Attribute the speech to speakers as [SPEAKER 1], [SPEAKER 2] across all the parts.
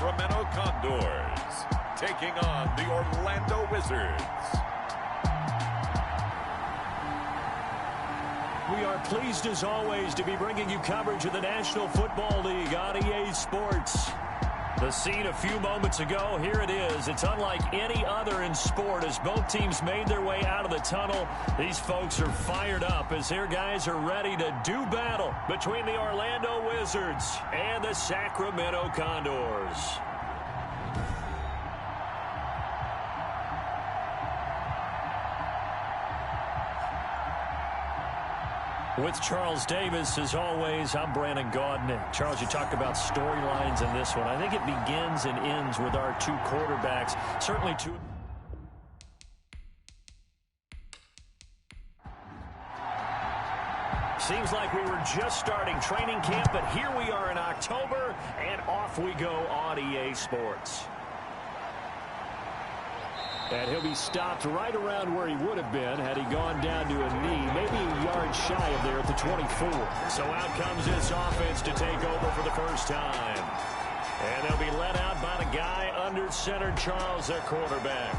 [SPEAKER 1] Sacramento Condors taking on the Orlando Wizards.
[SPEAKER 2] We are pleased as always to be bringing you coverage of the National Football League on EA Sports. The scene a few moments ago, here it is. It's unlike any other in sport as both teams made their way out of the tunnel. These folks are fired up as their guys are ready to do battle between the Orlando Wizards and the Sacramento Condors. With Charles Davis, as always, I'm Brandon Gaudin. Charles, you talked about storylines in this one. I think it begins and ends with our two quarterbacks. Certainly two. Seems like we were just starting training camp, but here we are in October, and off we go on EA Sports. And he'll be stopped right around where he would have been had he gone down to a knee, maybe a yard shy of there at the 24. So out comes this offense to take over for the first time. And they'll be led out by the guy under center, Charles, their quarterback.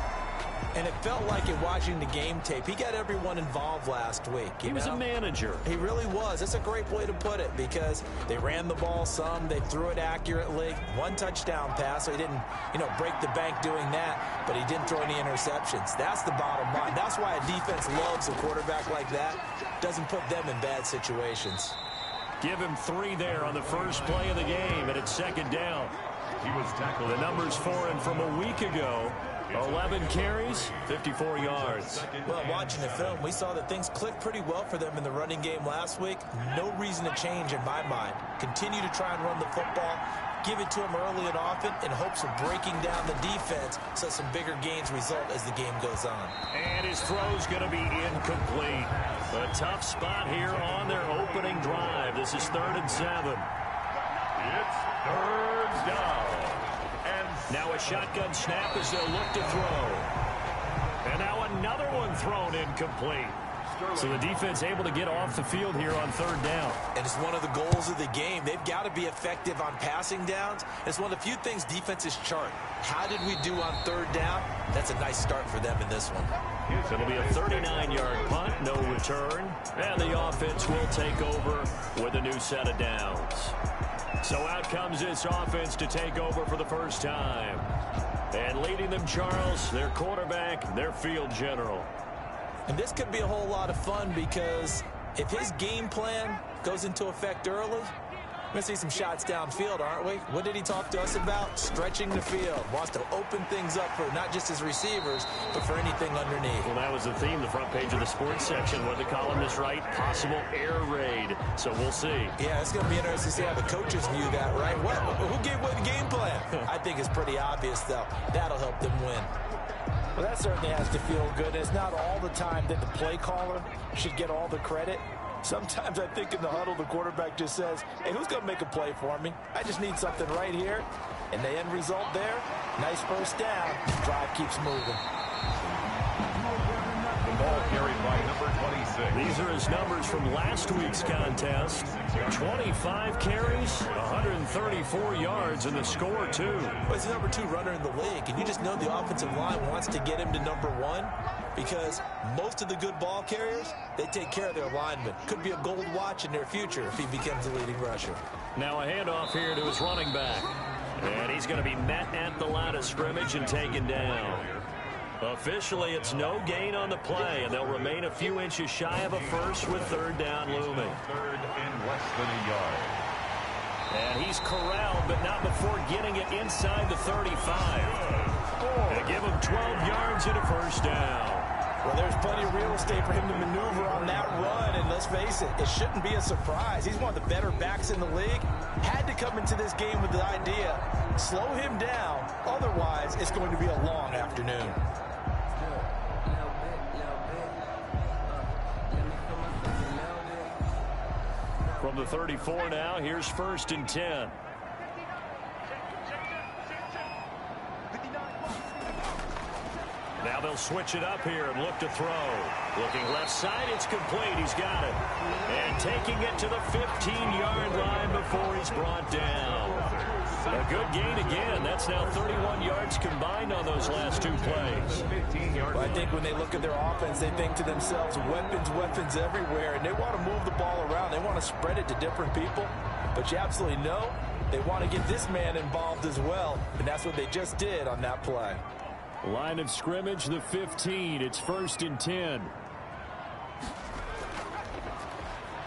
[SPEAKER 3] And it felt like in watching the game tape, he got everyone involved last week.
[SPEAKER 2] He was a manager.
[SPEAKER 3] He really was. That's a great way to put it because they ran the ball some. They threw it accurately. One touchdown pass, so he didn't, break the bank doing that, but he didn't throw any interceptions. That's the bottom line. That's why a defense loves a quarterback like that. Doesn't put them in bad situations.
[SPEAKER 2] Give him 3 there on the first play of the game, and it's second down. He was tackled. The numbers for him from a week ago. 11 carries, 54 yards.
[SPEAKER 3] Well, watching the film, we saw that things clicked pretty well for them in the running game last week. No reason to change in my mind. Continue to try and run the football. Give it to them early and often in hopes of breaking down the defense so some bigger gains result as the game goes on.
[SPEAKER 2] And his throw's going to be incomplete. A tough spot here on their opening drive. This is 3rd and 7.
[SPEAKER 1] It's 3rd down.
[SPEAKER 2] Now a shotgun snap as they'll look to throw. And now another one thrown incomplete. So the defense able to get off the field here on 3rd down.
[SPEAKER 3] And it's one of the goals of the game. They've got to be effective on passing downs. It's one of the few things defenses chart. How did we do on 3rd down? That's a nice start for them in this one.
[SPEAKER 2] So it'll be a 39-yard punt, no return. And the offense will take over with a new set of downs. So out comes this offense to take over for the first time. And leading them, Charles, their quarterback, their field general.
[SPEAKER 3] And this could be a whole lot of fun because if his game plan goes into effect early, we're going to see some shots downfield, aren't we? What did he talk to us about? Stretching the field. Wants to open things up for not just his receivers, but for anything underneath.
[SPEAKER 2] Well, that was the theme, the front page of the sports section. What the columnist write? Possible air raid. So we'll see.
[SPEAKER 3] Yeah, it's going to be interesting to see how the coaches view that, right? Who gave away the game plan? I think it's pretty obvious, though. That'll help them win.
[SPEAKER 4] Well, that certainly has to feel good. It's not all the time that the play caller should get all the credit. Sometimes I think in the huddle, the quarterback just says, hey, who's going to make a play for me? I just need something right here. And the end result there, nice first down. Drive keeps moving.
[SPEAKER 1] The ball carried by number 26.
[SPEAKER 2] These are his numbers from last week's contest. 25 carries, 134 yards, and the score, too.
[SPEAKER 3] Well, he's the number 2 runner in the league, and you just know the offensive line wants to get him to number 1 because most of the good ball carriers, they take care of their linemen. Could be a gold watch in their future if he becomes the leading rusher.
[SPEAKER 2] Now a handoff here to his running back. And he's going to be met at the line of scrimmage and taken down. Officially, it's no gain on the play, and they'll remain a few inches shy of a first with 3rd down looming.
[SPEAKER 1] 3rd and less than a yard.
[SPEAKER 2] And he's corralled, but not before getting it inside the 35. They give him 12 yards and a first down.
[SPEAKER 4] Well, there's plenty of real estate for him to maneuver on that run, and let's face it, it shouldn't be a surprise. He's one of the better backs in the league. Had to come into this game with the idea, slow him down, otherwise it's going to be a long afternoon.
[SPEAKER 2] From the 34 now, here's 1st and 10. Now they'll switch it up here and look to throw. Looking left side, it's complete. He's got it. And taking it to the 15-yard line before he's brought down. A good gain again. That's now 31 yards combined on those last two plays.
[SPEAKER 4] Well, I think when they look at their offense, they think to themselves, weapons everywhere, and they want to move the ball around. They want to spread it to different people, but you absolutely know they want to get this man involved as well, and that's what they just did on that play.
[SPEAKER 2] Line of scrimmage, the 15. It's 1st and 10.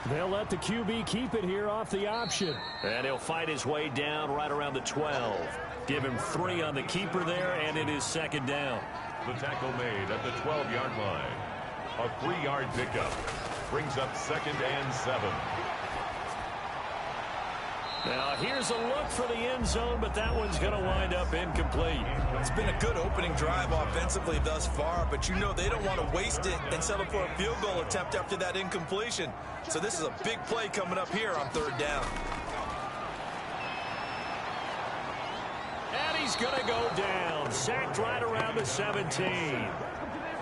[SPEAKER 2] They'll let the QB keep it here off the option. And he'll fight his way down right around the 12. Give him 3 on the keeper there, and it is 2nd down.
[SPEAKER 1] The tackle made at the 12-yard line. A 3-yard pickup brings up 2nd and 7.
[SPEAKER 2] Now here's a look for the end zone, but that one's going to wind up incomplete.
[SPEAKER 3] It's been a good opening drive offensively thus far, but you know they don't want to waste it and settle for a field goal attempt after that incompletion. So this is a big play coming up here on 3rd down.
[SPEAKER 2] And he's going to go down. Sacked right around the 17.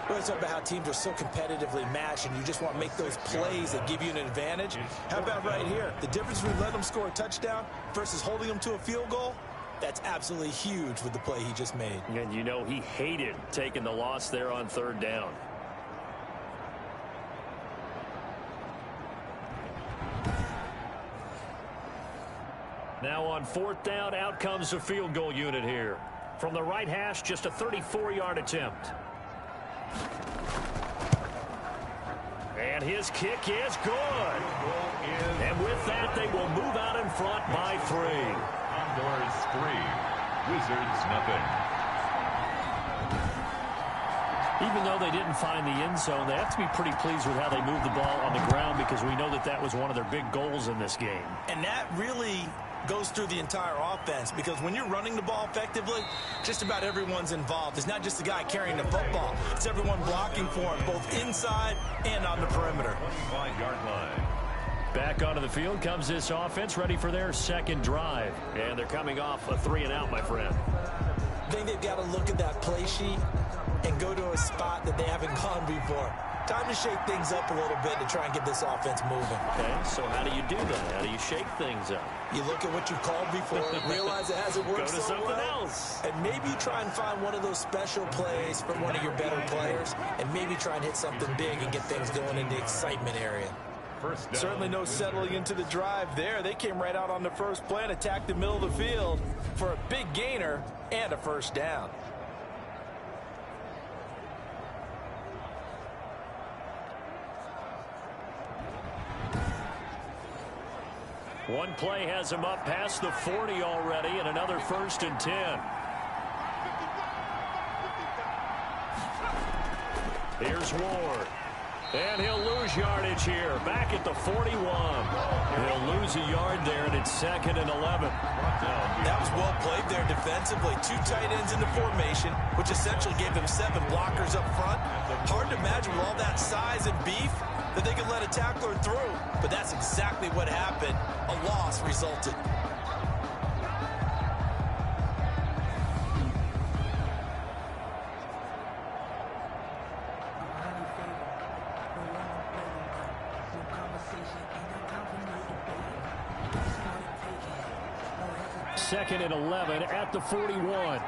[SPEAKER 3] We always talk about how teams are so competitively matched, and you just want to make those plays that give you an advantage. How about right here? The difference between letting them score a touchdown versus holding them to a field goal, that's absolutely huge with the play he just made.
[SPEAKER 2] And you know he hated taking the loss there on 3rd down. Now on 4th down, out comes the field goal unit here. From the right hash, just a 34-yard attempt. And his kick is good. And with that, they will move out in front by 3.
[SPEAKER 1] Condors 3, Wizards nothing.
[SPEAKER 2] Even though they didn't find the end zone, they have to be pretty pleased with how they moved the ball on the ground, because we know that that was one of their big goals in this game.
[SPEAKER 3] And that really goes through the entire offense, because when you're running the ball effectively, just about everyone's involved. It's not just the guy carrying the football. It's everyone blocking for him, both inside and on the perimeter.
[SPEAKER 1] 25-yard line.
[SPEAKER 2] Back onto the field comes this offense, ready for their 2nd drive. And they're coming off a 3-and-out, my friend.
[SPEAKER 3] I think they've got to look at that play sheet and go to a spot that they haven't gone before. Time to shake things up a little bit to try and get this offense moving.
[SPEAKER 2] Okay, so how do you do that? How do you shake things up?
[SPEAKER 3] You look at what you called before, realize it hasn't worked
[SPEAKER 2] Go to
[SPEAKER 3] so
[SPEAKER 2] something
[SPEAKER 3] well,
[SPEAKER 2] else.
[SPEAKER 3] and maybe try and find one of those special plays from one of your better players, and maybe try and hit something big and get things going in the excitement area.
[SPEAKER 1] First down.
[SPEAKER 4] Certainly no settling into the drive there. They came right out on the first play and attacked the middle of the field for a big gainer and a 1st down.
[SPEAKER 2] One play has him up past the 40 already, and another 1st and 10. Here's Ward. And he'll lose yardage here. Back at the 41. He'll lose a yard there, and it's 2nd and 11.
[SPEAKER 3] That was well played there defensively. 2 tight ends in the formation, which essentially gave them 7 blockers up front. Hard to imagine with all that size and beef that they could let a tackler through. But that's exactly what happened. A loss resulted.
[SPEAKER 2] Second and 11 at the 41.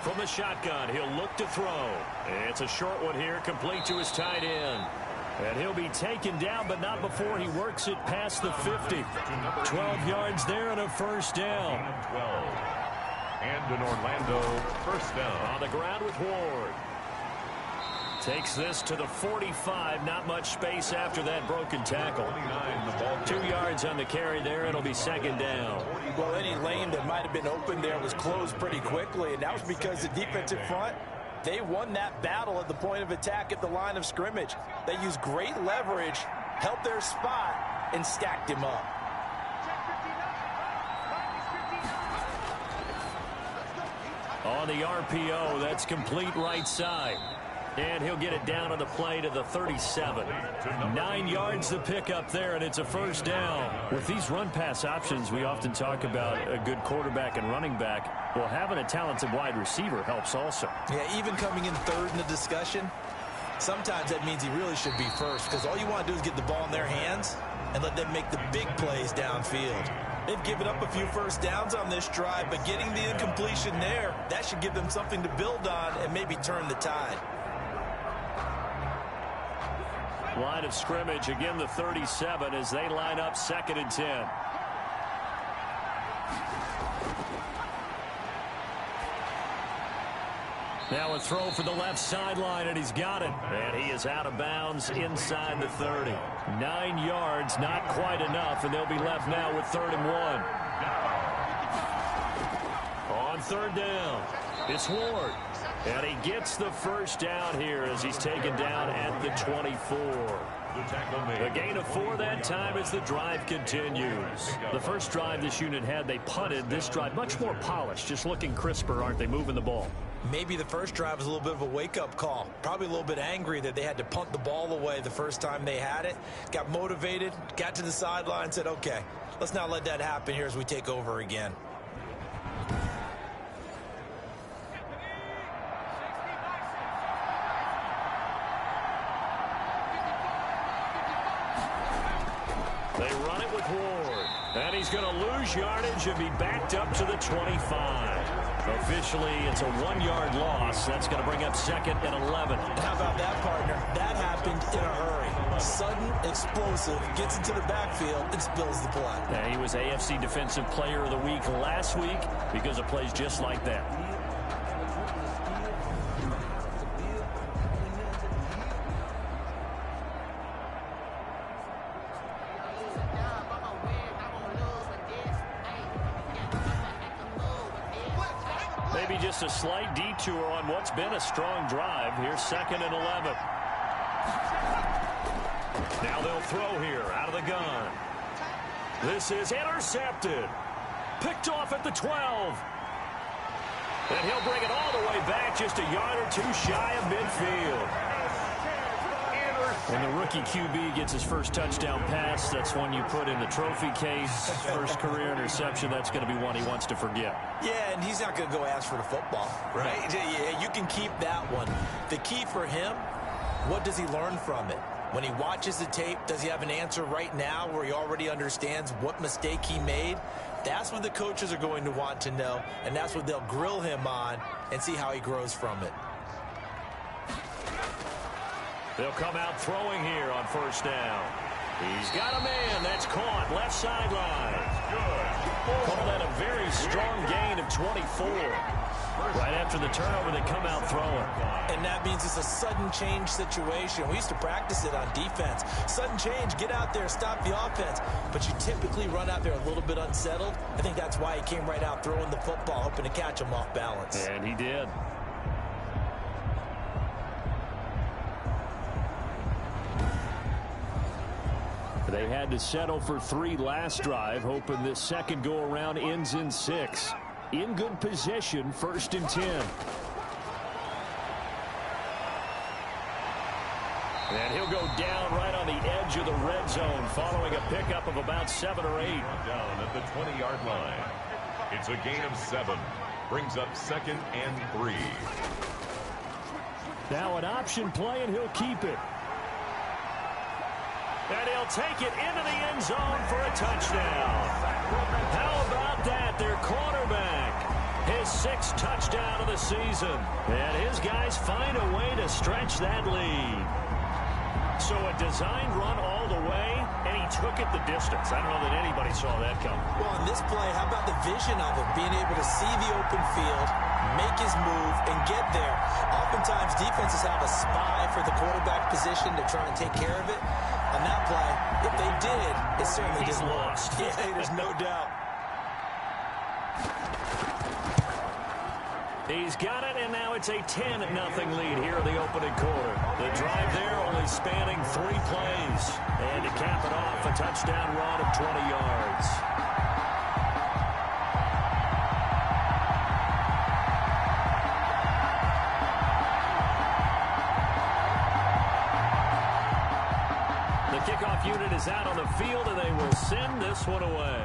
[SPEAKER 2] From the shotgun, he'll look to throw. It's a short one here, complete to his tight end. And he'll be taken down, but not before he works it past the 50. 12 yards there and a 1st down.
[SPEAKER 1] 12. And an Orlando 1st down.
[SPEAKER 2] On the ground with Ward. Takes this to the 45. Not much space after that broken tackle. 2 yards on the carry there. It'll be 2nd down.
[SPEAKER 4] Well, any lane that might have been open there was closed pretty quickly, and that was because the defensive front, they won that battle at the point of attack at the line of scrimmage. They used great leverage, helped their spot, and stacked him up.
[SPEAKER 2] On the RPO, that's complete right side. And he'll get it down on the play to the 37. 9 yards to pick up there, and it's a 1st down. With these run-pass options, we often talk about a good quarterback and running back. Well, having a talented wide receiver helps also.
[SPEAKER 3] Yeah, even coming in 3rd in the discussion, Sometimes that means he really should be first, because all you want to do is get the ball in their hands and let them make the big plays downfield. They've given up a few first downs on this drive, but getting the incompletion there, that should give them something to build on and maybe turn the tide.
[SPEAKER 2] Line of scrimmage, again the 37 as they line up 2nd and 10. Now a throw for the left sideline, and he's got it. And he is out of bounds inside the 30. 9 yards, not quite enough, and they'll be left now with 3rd and 1. On 3rd down, it's Ward. And he gets the first down here as he's taken down at the 24. A gain of 4 that time as the drive continues. The first drive this unit had, they punted. This drive, much more polished, just looking crisper, aren't they, moving the ball?
[SPEAKER 3] Maybe the first drive was a little bit of a wake-up call. Probably a little bit angry that they had to punt the ball away the first time they had it. Got motivated, got to the sideline, said, okay, let's not let that happen here as we take over again.
[SPEAKER 2] They run it with Ward. And he's going to lose yardage and be backed up to the 25. Officially, it's a 1-yard loss. That's going to bring up 2nd and 11.
[SPEAKER 3] How about that, partner? That happened in a hurry. Sudden, explosive, gets into the backfield, and spills the play.
[SPEAKER 2] Yeah, he was AFC Defensive Player of the Week last week because of plays just like that. Maybe just a slight detour on what's been a strong drive. Here's 2nd and 11. Now they'll throw here out of the gun. This is intercepted. Picked off at the 12. And he'll bring it all the way back just a yard or 2 shy of midfield. When the rookie QB gets his first touchdown pass, that's one you put in the trophy case. First career interception, that's going to be one he wants to forget.
[SPEAKER 3] Yeah, and he's not going to go ask for the football, right? Yeah, you can keep that one. The key for him, what does he learn from it? When he watches the tape, does he have an answer right now where he already understands what mistake he made? That's what the coaches are going to want to know, and that's what they'll grill him on and see how he grows from it.
[SPEAKER 2] They'll come out throwing here on 1st down. He's got a man that's caught left sideline. Call that a very strong gain of 24. Right after the turnover, they come out throwing.
[SPEAKER 3] And that means it's a sudden change situation. We used to practice it on defense. Sudden change, get out there, stop the offense. But you typically run out there a little bit unsettled. I think that's why he came right out throwing the football, hoping to catch him off balance.
[SPEAKER 2] And he did. They had to settle for 3 last drive, hoping this second go-around ends in 6. In good position, 1st and 10. And he'll go down right on the edge of the red zone following a pickup of about 7 or 8.
[SPEAKER 1] Down at the 20-yard line. It's a gain of 7. Brings up 2nd and 3.
[SPEAKER 2] Now an option play, and he'll keep it. And he'll take it into the end zone for a touchdown. How about that? Their quarterback. His 6th touchdown of the season. And his guys find a way to stretch that lead. So a designed run all the way, and he took it the distance. I don't know that anybody saw that coming.
[SPEAKER 3] Well, on this play, how about the vision of it? Being able to see the open field, make his move, and get there. Oftentimes, defenses have a spy for the quarterback position to try and take care of it. On that play, if they did, it certainly
[SPEAKER 2] He's
[SPEAKER 3] didn't
[SPEAKER 2] lost.
[SPEAKER 3] work. Yeah, there's no doubt.
[SPEAKER 2] He's got it, and now it's a 10-0 lead here in the opening quarter. The drive there only spanning 3 plays. And to cap it off, a touchdown run of 20 yards. The kickoff unit is out on the field, and they will send this one away.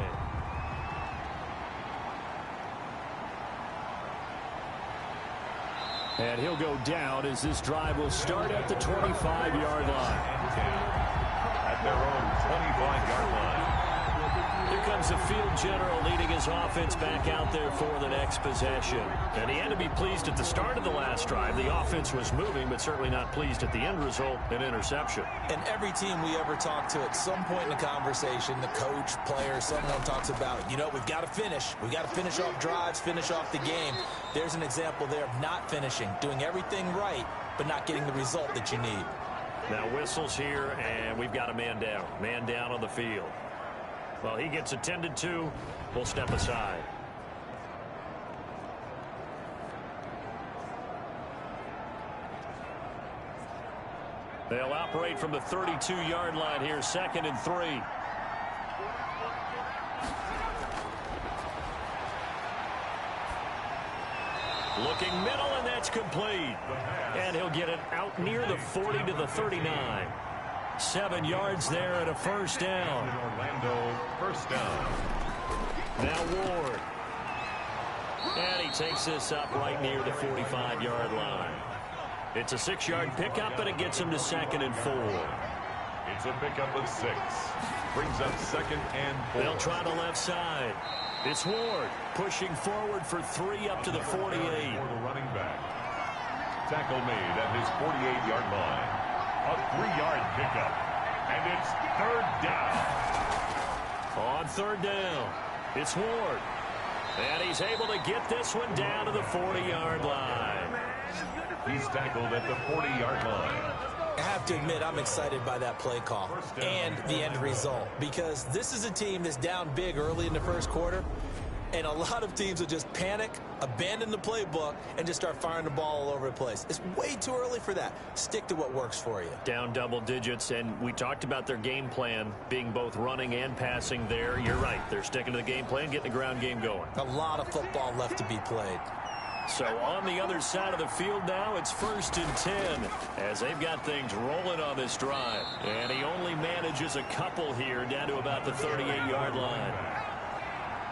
[SPEAKER 2] And he'll go down as this drive will start at the 25-yard line.
[SPEAKER 1] At their own 25-yard line.
[SPEAKER 2] Here comes the field general leading his offense back out there for the next possession. And he had to be pleased at the start of the last drive. The offense was moving, but certainly not pleased at the end result, an interception.
[SPEAKER 3] And every team we ever talk to at some point in the conversation, the coach, player, someone talks about, we've got to finish. We've got to finish off drives, finish off the game. There's an example there of not finishing, doing everything right, but not getting the result that you need.
[SPEAKER 2] Now whistles here, and we've got a man down. Man down on the field. Well, he gets attended to. We'll step aside. They'll operate from the 32-yard line here, 2nd and 3. Looking middle, and that's complete. And he'll get it out near the 40 to the 39. 7 yards there and a first down.
[SPEAKER 1] Orlando, first down.
[SPEAKER 2] Now Ward. And he takes this up right near the 45-yard line. It's a 6-yard pickup, and it gets him to 2nd and 4.
[SPEAKER 1] It's a pickup of 6. Brings up 2nd and 4.
[SPEAKER 2] They'll try the left side. It's Ward pushing forward for 3 up to the 48.
[SPEAKER 1] For the running back. Tackle made at his 48-yard line. A 3-yard pickup. And it's 3rd down.
[SPEAKER 2] On 3rd down, it's Ward. And he's able to get this one down to the 40-yard line.
[SPEAKER 1] He's tackled at the 40-yard line.
[SPEAKER 3] I have to admit, I'm excited by that play call and the end result, because this is a team that's down big early in the first quarter, and a lot of teams will just panic, abandon the playbook, and just start firing the ball all over the place. It's way too early for that. Stick to what works for you.
[SPEAKER 2] Down double digits, and we talked about their game plan being both running and passing there. You're right. They're sticking to the game plan, getting the ground game going.
[SPEAKER 3] A lot of football left to be played.
[SPEAKER 2] So on the other side of the field now, it's 1st and 10 as they've got things rolling on this drive. And he only manages a couple here down to about the 38-yard line.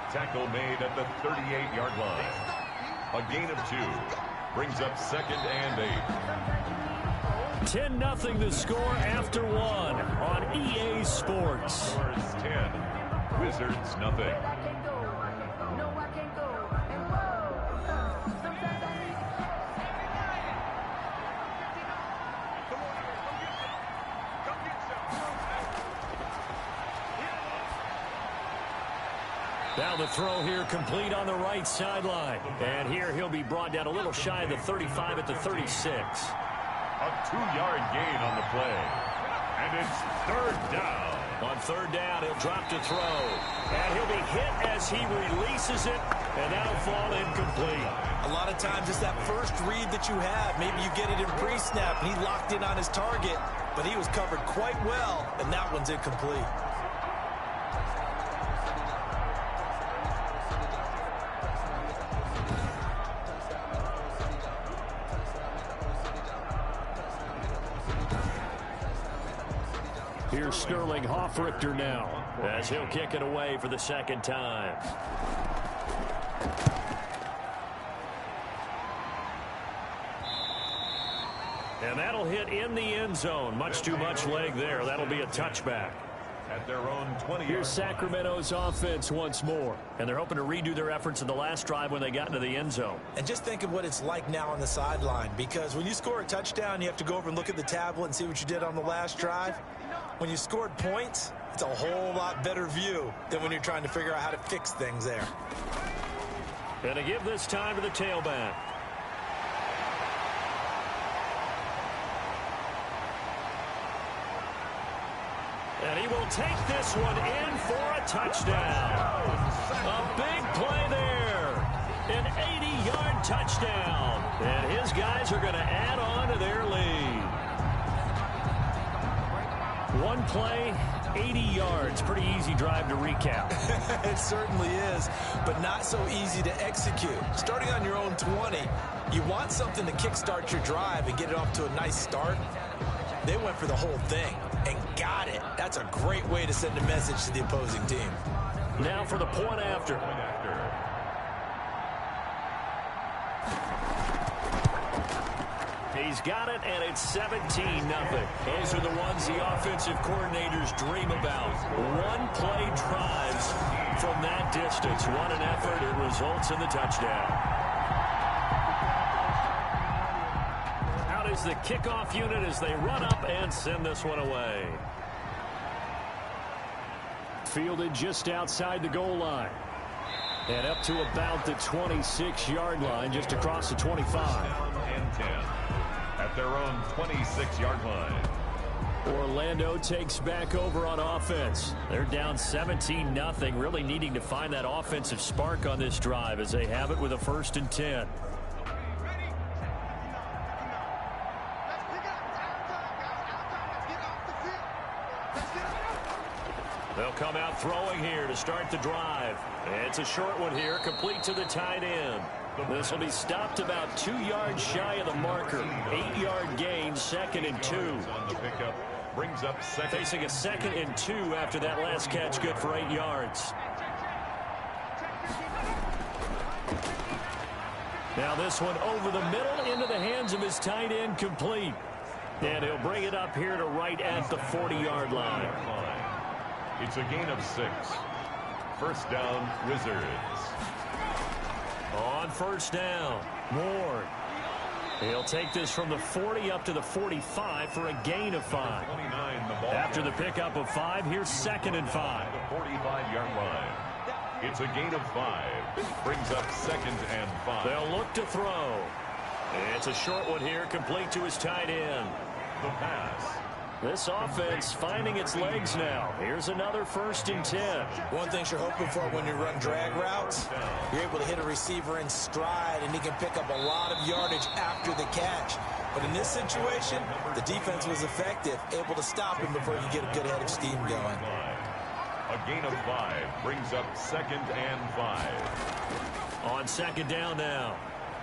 [SPEAKER 1] Tackle made at the 38-yard line. A gain of 2. Brings up 2nd and
[SPEAKER 2] 8. 10-0 the score after 1 on EA Sports.
[SPEAKER 1] Condors 10. Wizards nothing.
[SPEAKER 2] Now the throw here complete on the right sideline. And here he'll be brought down a little shy of the 35 at the 36.
[SPEAKER 1] A 2-yard gain on the play. And it's 3rd down.
[SPEAKER 2] On 3rd down, he'll drop to throw. And he'll be hit as he releases it. And that'll fall incomplete.
[SPEAKER 3] A lot of times it's that first read that you have. Maybe you get it in pre-snap, and he locked in on his target, but he was covered quite well, and that one's incomplete.
[SPEAKER 2] Here's Sterling Hoffrichter now as he'll kick it away for the 2nd time. And that'll hit in the end zone. Much too much leg there. That'll be a touchback.
[SPEAKER 1] At their own 20.
[SPEAKER 2] Here's Sacramento's offense once more. And they're hoping to redo their efforts in the last drive when they got into the end zone.
[SPEAKER 3] And just think of what it's like now on the sideline, because when you score a touchdown, you have to go over and look at the tablet and see what you did on the last drive. When you scored points, it's a whole lot better view than when you're trying to figure out how to fix things there.
[SPEAKER 2] And to give this time to the tailback. And he will take this one in for a touchdown. A big play there. An 80-yard touchdown. And his guys are going to add on to their lead. One play, 80 yards. Pretty easy drive to recap.
[SPEAKER 3] It certainly is, but not so easy to execute. Starting on your own 20, you want something to kickstart your drive and get it off to a nice start. They went for the whole thing and got it. That's a great way to send a message to the opposing team.
[SPEAKER 2] Now for the point after. He's got it, and it's 17-0. Those are the ones the offensive coordinators dream about. One-play drives from that distance. What an effort. It results in the touchdown. Out is the kickoff unit as they run up and send this one away. Fielded just outside the goal line. And up to about the 26-yard line, just across the 25.
[SPEAKER 1] And 10 at their own 26-yard line.
[SPEAKER 2] Orlando takes back over on offense. They're down 17-0, really needing to find that offensive spark on this drive as they have it with a 1st and 10. They'll come out throwing here to start the drive. It's a short one here, complete to the tight end. This will be stopped about 2 yards shy of the marker. 8-yard gain, 2nd and 2.
[SPEAKER 1] On the pickup, brings up second.
[SPEAKER 2] Facing a 2nd and 2 after that last catch, good for 8 yards. Now this one over the middle into the hands of his tight end, complete. And he'll bring it up here to right at the 40-yard line.
[SPEAKER 1] It's a gain of 6. First down, Wizards.
[SPEAKER 2] On first down, Ward. He'll take this from the 40 up to the 45 for a gain of 5.
[SPEAKER 1] 29, the ball
[SPEAKER 2] After the pickup of 5, here's 2nd and 5.
[SPEAKER 1] The 45-yard line. It's a gain of 5. Brings up 2nd and 5.
[SPEAKER 2] They'll look to throw. It's a short one here, complete to his tight end.
[SPEAKER 1] The pass.
[SPEAKER 2] This offense finding its legs now. Here's another 1st and 10.
[SPEAKER 3] One thing you're hoping for when you run drag routes, you're able to hit a receiver in stride, and he can pick up a lot of yardage after the catch. But in this situation, the defense was effective, able to stop him before you get a good head of steam going.
[SPEAKER 1] A gain of 5 brings up 2nd and 5.
[SPEAKER 2] On 2nd down now.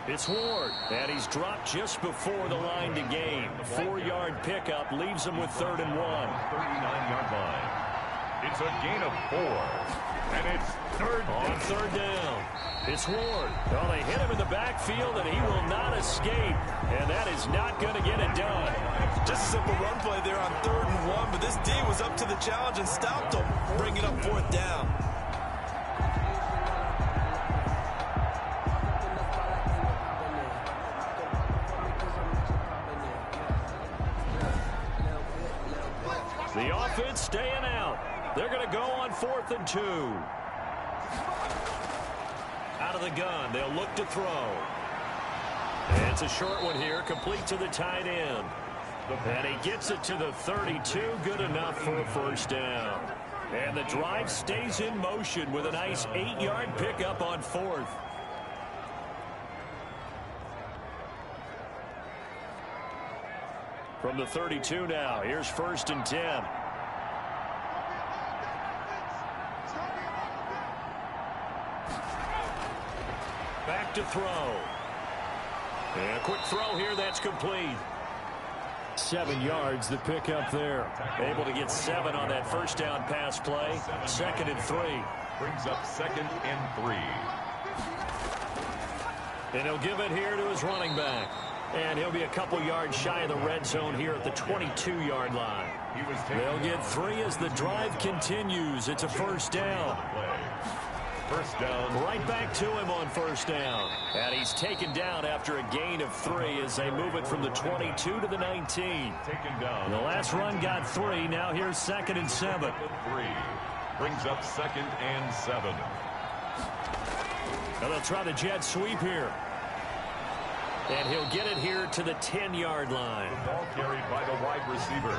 [SPEAKER 2] It's Ward, and he's dropped just before the line to gain. 4-yard pickup leaves him with 3rd and 1.
[SPEAKER 1] 39-yard line. It's a gain of 4, and it's 3rd
[SPEAKER 2] on 3rd down. It's Ward. Well, they hit him in the backfield, and he will not escape, and that is not going to get it done.
[SPEAKER 3] Just a simple run play there on 3rd and 1, but this D was up to the challenge and stopped him, bringing up 4th down.
[SPEAKER 2] The offense staying out. They're going to go on 4th and 2. Out of the gun, they'll look to throw. And it's a short one here, complete to the tight end. And he gets it to the 32, good enough for a 1st down. And the drive stays in motion with a nice 8-yard pickup on 4th. From the 32 now, here's 1st and 10. Back to throw. And a quick throw here, that's complete. 7 yards, the pickup there. Able to get 7 on that 1st down pass play. 2nd and 3.
[SPEAKER 1] Brings up 2nd and 3.
[SPEAKER 2] And he'll give it here to his running back. And he'll be a couple yards shy of the red zone here at the 22-yard line. They'll get 3 as the drive continues. It's a 1st down.
[SPEAKER 1] First down.
[SPEAKER 2] Right back to him on 1st down. And he's taken down after a gain of 3 as they move it from the 22 to the 19.
[SPEAKER 1] Taken down.
[SPEAKER 2] The last run got 3. Now here's 2nd and 7.
[SPEAKER 1] 3. Brings up 2nd and 7.
[SPEAKER 2] Now they'll try the jet sweep here. And he'll get it here to the 10-yard line.
[SPEAKER 1] The ball carried by the wide receiver.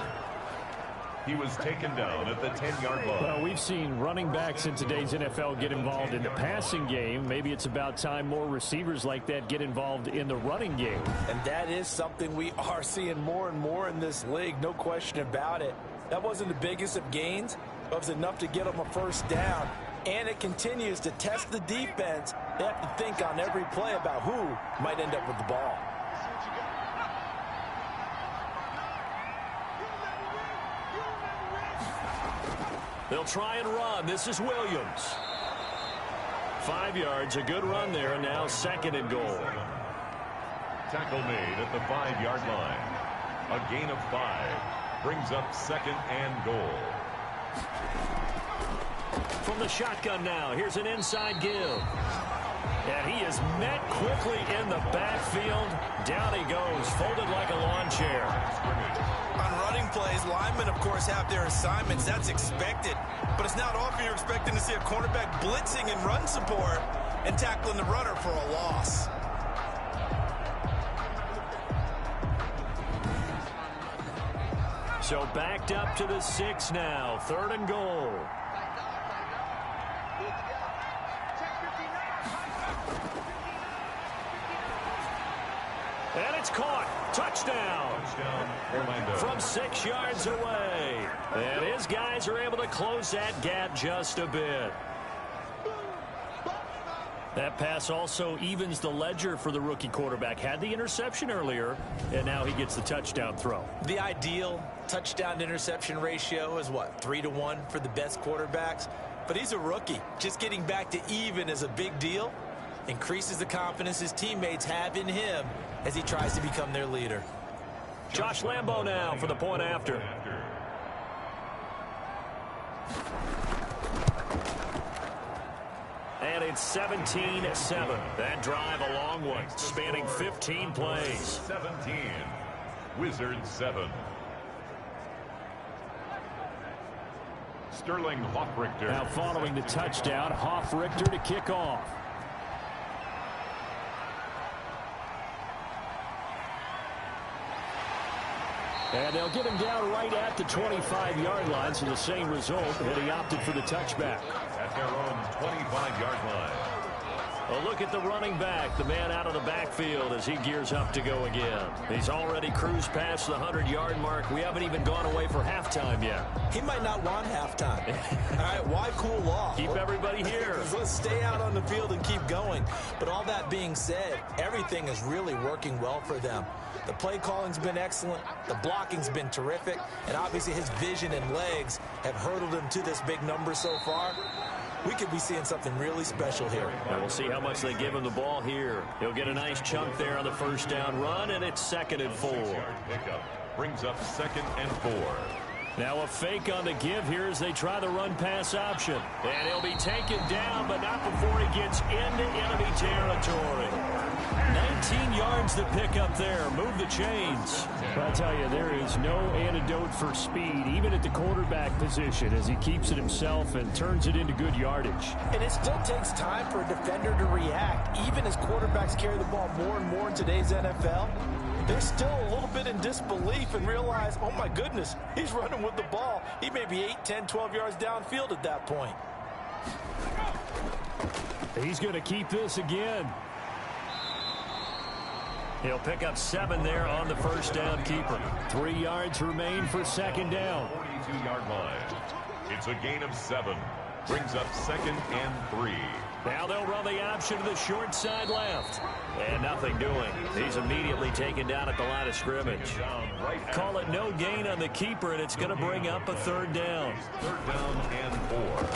[SPEAKER 1] He was taken down at the 10-yard line.
[SPEAKER 2] Well, we've seen running backs in today's NFL get involved in the passing game. Maybe it's about time more receivers like that get involved in the running game.
[SPEAKER 3] And that is something we are seeing more and more in this league, no question about it. That wasn't the biggest of gains, but it was enough to get them a 1st down. And it continues to test the defense. They have to think on every play about who might end up with the ball.
[SPEAKER 2] They'll try and run. This is Williams. 5 yards, a good run there, and now 2nd and goal.
[SPEAKER 1] Tackle made at the 5-yard line. A gain of 5 brings up 2nd and goal.
[SPEAKER 2] From the shotgun now, here's an inside give. And he is met quickly in the backfield. Down he goes, folded like a lawn chair.
[SPEAKER 4] On running plays, linemen, of course, have their assignments. That's expected. But it's not often you're expecting to see a cornerback blitzing in run support and tackling the runner for a loss.
[SPEAKER 2] So backed up to the 6 now. 3rd and goal. And it's caught. Touchdown.
[SPEAKER 1] Orlando.
[SPEAKER 2] From 6 yards away. And his guys are able to close that gap just a bit. That pass also evens the ledger for the rookie quarterback. Had the interception earlier, and now he gets the touchdown throw.
[SPEAKER 3] The ideal touchdown-interception ratio is, what, 3-to-1 for the best quarterbacks? But he's a rookie. Just getting back to even is a big deal. Increases the confidence his teammates have in him as he tries to become their leader.
[SPEAKER 2] Josh Lambo now for the point after. And it's 17-7. That drive a long one, spanning 15 plays.
[SPEAKER 1] 17. Wizards 7. Sterling Hoffrichter.
[SPEAKER 2] Now following the touchdown, Hoffrichter to kick off. And they'll get him down right at the 25-yard line, so the same result, and he opted for the touchback.
[SPEAKER 1] At their own 25-yard line.
[SPEAKER 2] A look at the running back, the man out of the backfield as he gears up to go again. He's already cruised past the 100-yard mark. We haven't even gone away for halftime yet.
[SPEAKER 3] He might not want halftime. All right, why cool off?
[SPEAKER 2] Keep everybody here.
[SPEAKER 3] Let's stay out on the field and keep going. But all that being said, everything is really working well for them. The play calling's been excellent. The blocking's been terrific. And obviously his vision and legs have hurdled him to this big number so far. We could be seeing something really special here.
[SPEAKER 2] And we'll see how much they give him the ball here. He'll get a nice chunk there on the first down run, and it's 2nd and 4.
[SPEAKER 1] 6-yard pickup brings up 2nd and 4.
[SPEAKER 2] Now a fake on the give here as they try the run-pass option. And he'll be taken down, but not before he gets into enemy territory. 19 yards to pick up there. Move the chains.
[SPEAKER 5] But I'll tell you, there is no antidote for speed, even at the quarterback position, as he keeps it himself and turns it into good yardage.
[SPEAKER 3] And it still takes time for a defender to react. Even as quarterbacks carry the ball more and more in today's NFL, they're still a little bit in disbelief and realize, oh my goodness, he's running with the ball. He may be 8, 10, 12 yards downfield at that point.
[SPEAKER 5] He's going to keep this again.
[SPEAKER 2] He'll pick up 7 there on the first down keeper.
[SPEAKER 5] 3 yards remain for 2nd down.
[SPEAKER 1] 42-yard line. It's a gain of 7. Brings up 2nd and 3.
[SPEAKER 2] Now they'll run the option to the short side left. And nothing doing. He's immediately taken down at the line of scrimmage. Call it no gain on the keeper, and it's going to bring up a 3rd down.
[SPEAKER 1] 3rd down and 4.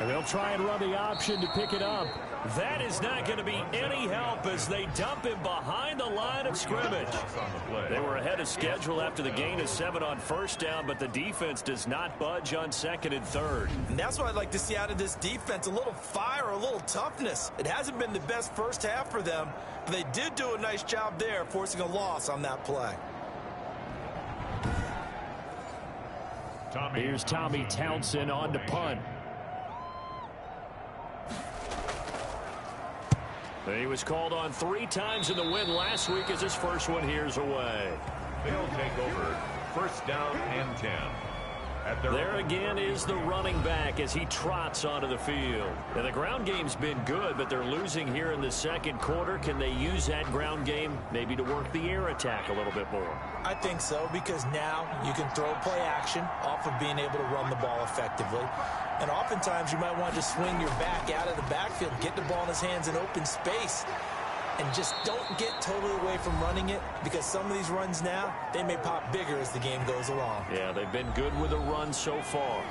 [SPEAKER 5] And they'll try and run the option to pick it up.
[SPEAKER 2] That is not going to be any help as they dump him behind the line of scrimmage. They were ahead of schedule after the gain of 7 on first down, but the defense does not budge on 2nd and 3rd.
[SPEAKER 3] And that's what I'd like to see out of this defense, a little fire, a little toughness. It hasn't been the best first half for them, but they did do a nice job there, forcing a loss on that play.
[SPEAKER 5] Here's Tommy Townsend on to punt.
[SPEAKER 2] He was called on 3 times in the win last week as his first one here's away.
[SPEAKER 1] They'll take over 1st down and 10.
[SPEAKER 2] There again is the running back as he trots onto the field. Now, the ground game's been good, but they're losing here in the 2nd quarter. Can they use that ground game maybe to work the air attack a little bit more?
[SPEAKER 3] I think so, because now you can throw play action off of being able to run the ball effectively. And oftentimes you might want to just swing your back out of the backfield, get the ball in his hands in open space, and just don't get totally away from running it, because some of these runs now, they may pop bigger as the game goes along.
[SPEAKER 2] Yeah, they've been good with a run so far.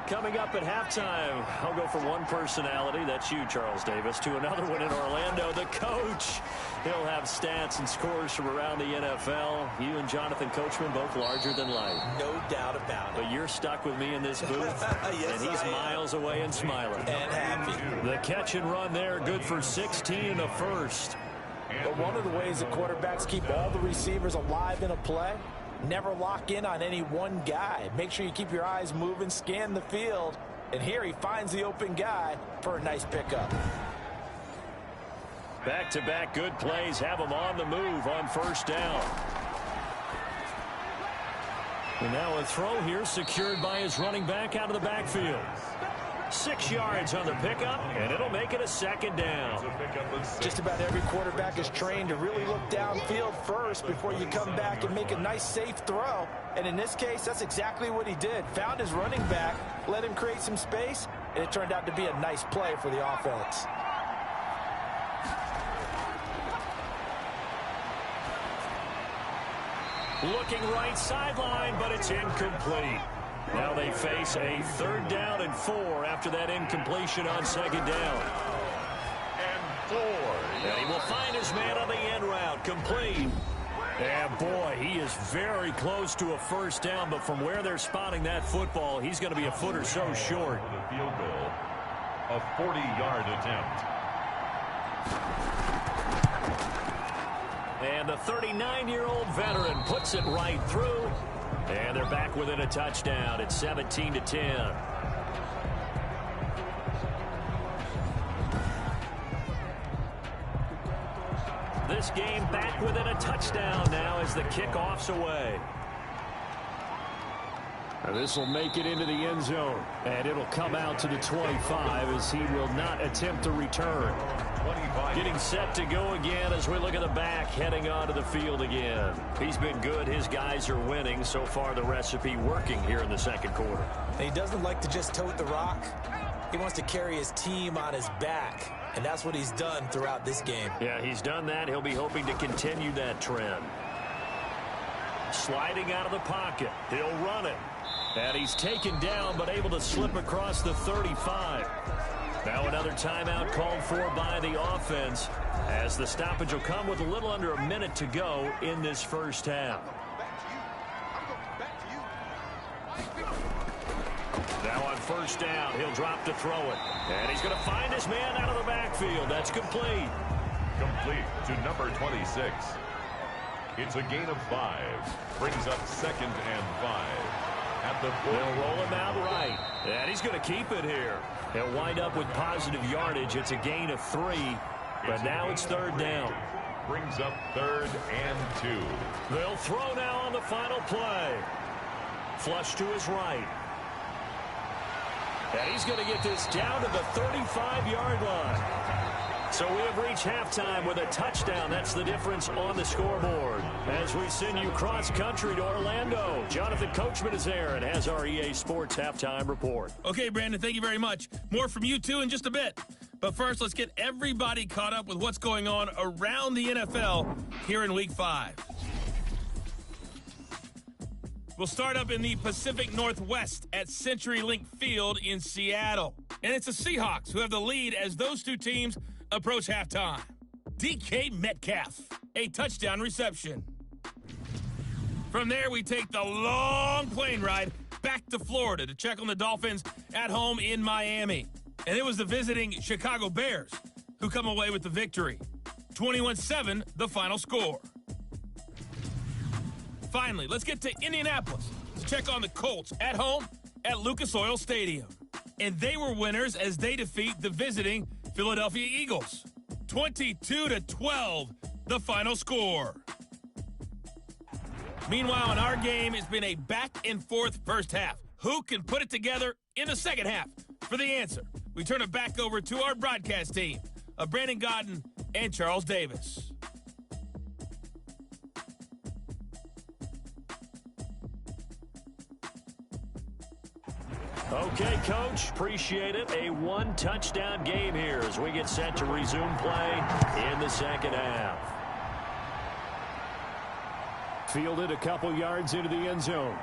[SPEAKER 2] Coming up at halftime, I'll go from one personality, that's you, Charles Davis, to another one in Orlando, the coach. He'll have stats and scores from around the NFL. You and Jonathan Coachman both larger than life.
[SPEAKER 3] No doubt about it.
[SPEAKER 2] But you're stuck with me in this booth.
[SPEAKER 3] Yes,
[SPEAKER 2] and he's miles away and smiling.
[SPEAKER 3] And happy.
[SPEAKER 2] The catch and run there, good for 16 and a first.
[SPEAKER 4] But one of the ways that quarterbacks keep all the receivers alive in a play, never lock in on any one guy. Make sure you keep your eyes moving, scan the field. And here he finds the open guy for a nice pickup.
[SPEAKER 2] Back-to-back good plays have him on the move on first down. And now a throw here secured by his running back out of the backfield. 6 yards on the pickup, and it'll make it a second down.
[SPEAKER 4] Just about every quarterback is trained to really look downfield first before you come back and make a nice, safe throw. And in this case, that's exactly what he did. Found his running back, let him create some space, and it turned out to be a nice play for the offense.
[SPEAKER 2] Looking right sideline, but it's incomplete. Now they face a 3rd down and 4 after that incompletion on 2nd down.
[SPEAKER 1] And 4.
[SPEAKER 2] And he will find his man on the end route, complete. And boy, he is very close to a first down, but from where they're spotting that football, he's going to be a foot or so short.
[SPEAKER 1] The field goal, a 40-yard attempt.
[SPEAKER 2] And the 39-year-old veteran puts it right through. And they're back within a touchdown. It's 17-10. This game back within a touchdown now as the kickoff's away.
[SPEAKER 5] And this will make it into the end zone. And it'll come out to the 25 as he will not attempt to return.
[SPEAKER 1] 25.
[SPEAKER 2] Getting set to go again as we look at the back heading onto the field again. He's been good. His guys are winning. So far the recipe working here in the second quarter.
[SPEAKER 3] And he doesn't like to just tote the rock. He wants to carry his team on his back. And that's what he's done throughout this game.
[SPEAKER 2] Yeah, he's done that. He'll be hoping to continue that trend. Sliding out of the pocket. He'll run it. And he's taken down but able to slip across the 35. Now another timeout called for by the offense as the stoppage will come with a little under a minute to go in this first half. Now on first down, he'll drop to throw it. And he's going to find his man out of the backfield. That's complete.
[SPEAKER 1] Complete to number 26. It's a gain of 5. Brings up 2nd and 5. At the
[SPEAKER 2] They'll roll him out right. And he's going to keep it here. He'll wind up with positive yardage. It's a gain of 3. But now it's 3rd down.
[SPEAKER 1] Brings up 3rd and 2.
[SPEAKER 2] They'll throw now on the final play. Flush to his right. And he's going to get this down to the 35-yard line. So we have reached halftime with a touchdown. That's the difference on the scoreboard. As we send you cross-country to Orlando, Jonathan Coachman is there and has our EA Sports halftime report.
[SPEAKER 6] Okay, Brandon, thank you very much. More from you, too, in just a bit. But first, let's get everybody caught up with what's going on around the NFL here in Week 5. We'll start up in the Pacific Northwest at CenturyLink Field in Seattle. And it's the Seahawks who have the lead as those two teams approach halftime. DK Metcalf, a touchdown reception. From there, we take the long plane ride back to Florida to check on the Dolphins at home in Miami. And it was the visiting Chicago Bears who come away with the victory. 21-7, the final score. Finally, let's get to Indianapolis to check on the Colts at home at Lucas Oil Stadium. And they were winners as they defeat the visiting Philadelphia Eagles. 22-12, the final score. Meanwhile, in our game, it's been a back-and-forth first half. Who can put it together in the second half? For the answer, we turn it back over to our broadcast team of Brandon Godden and Charles Davis.
[SPEAKER 2] Okay, Coach, appreciate it. A one-touchdown game here as we get set to resume play in the second half.
[SPEAKER 5] Fielded a couple yards into the end zone.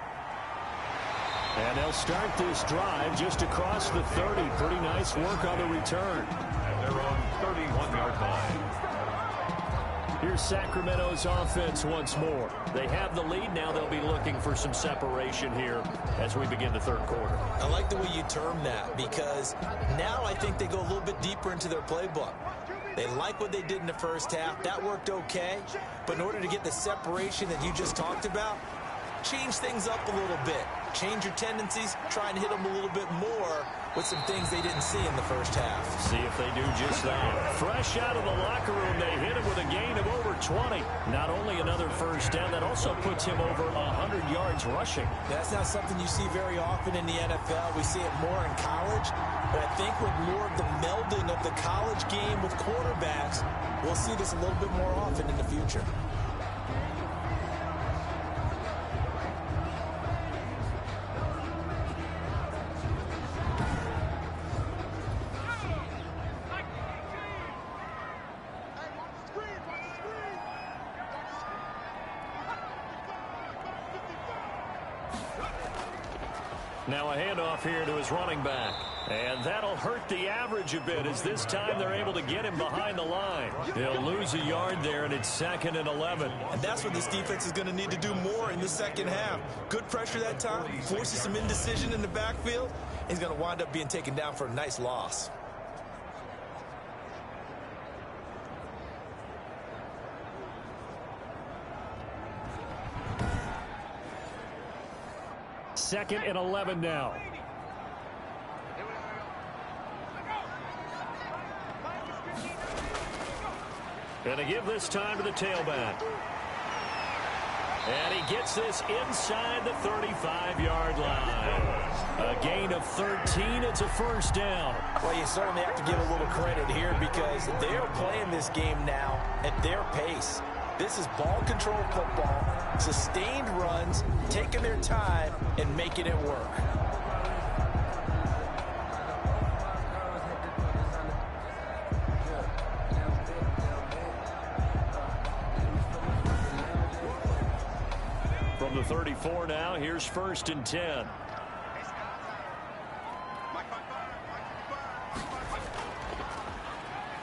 [SPEAKER 5] And they'll start this drive just across the 30. Pretty nice work on the return.
[SPEAKER 1] At their own 31-yard line.
[SPEAKER 5] Here's Sacramento's offense once more.
[SPEAKER 2] They have the lead. Now they'll be looking for some separation here as we begin the third quarter.
[SPEAKER 3] I like the way you term that, because now I think they go a little bit deeper into their playbook. They like what they did in the first half. That worked okay. But in order to get the separation that you just talked about, change things up a little bit. Change your tendencies. Try and hit them a little bit more with some things they didn't see in the first half.
[SPEAKER 2] See if they do just that.
[SPEAKER 5] Fresh out of the locker room, they hit him with a gain of over 20. Not only another first down, that also puts him over 100 yards rushing.
[SPEAKER 3] That's not something you see very often in the NFL. We see it more in college. But I think with more of the melding of the college game with quarterbacks, we'll see this a little bit more often in the future.
[SPEAKER 2] Now a handoff here to his running back. And that'll hurt the average a bit, as this time they're able to get him behind the line. He'll lose a yard there, and it's 2nd and 11.
[SPEAKER 3] And that's what this defense is going to need to do more in the second half. Good pressure that time, forces some indecision in the backfield. He's going to wind up being taken down for a nice loss.
[SPEAKER 5] Second and 11 now.
[SPEAKER 2] Gonna give this time to the tailback. And he gets this inside the 35-yard line. A gain of 13. It's a first down.
[SPEAKER 4] Well, you certainly have to give a little credit here, because they're playing this game now at their pace. This is ball control football, sustained runs, taking their time and making it work.
[SPEAKER 2] From the 34 now, here's 1st and 10.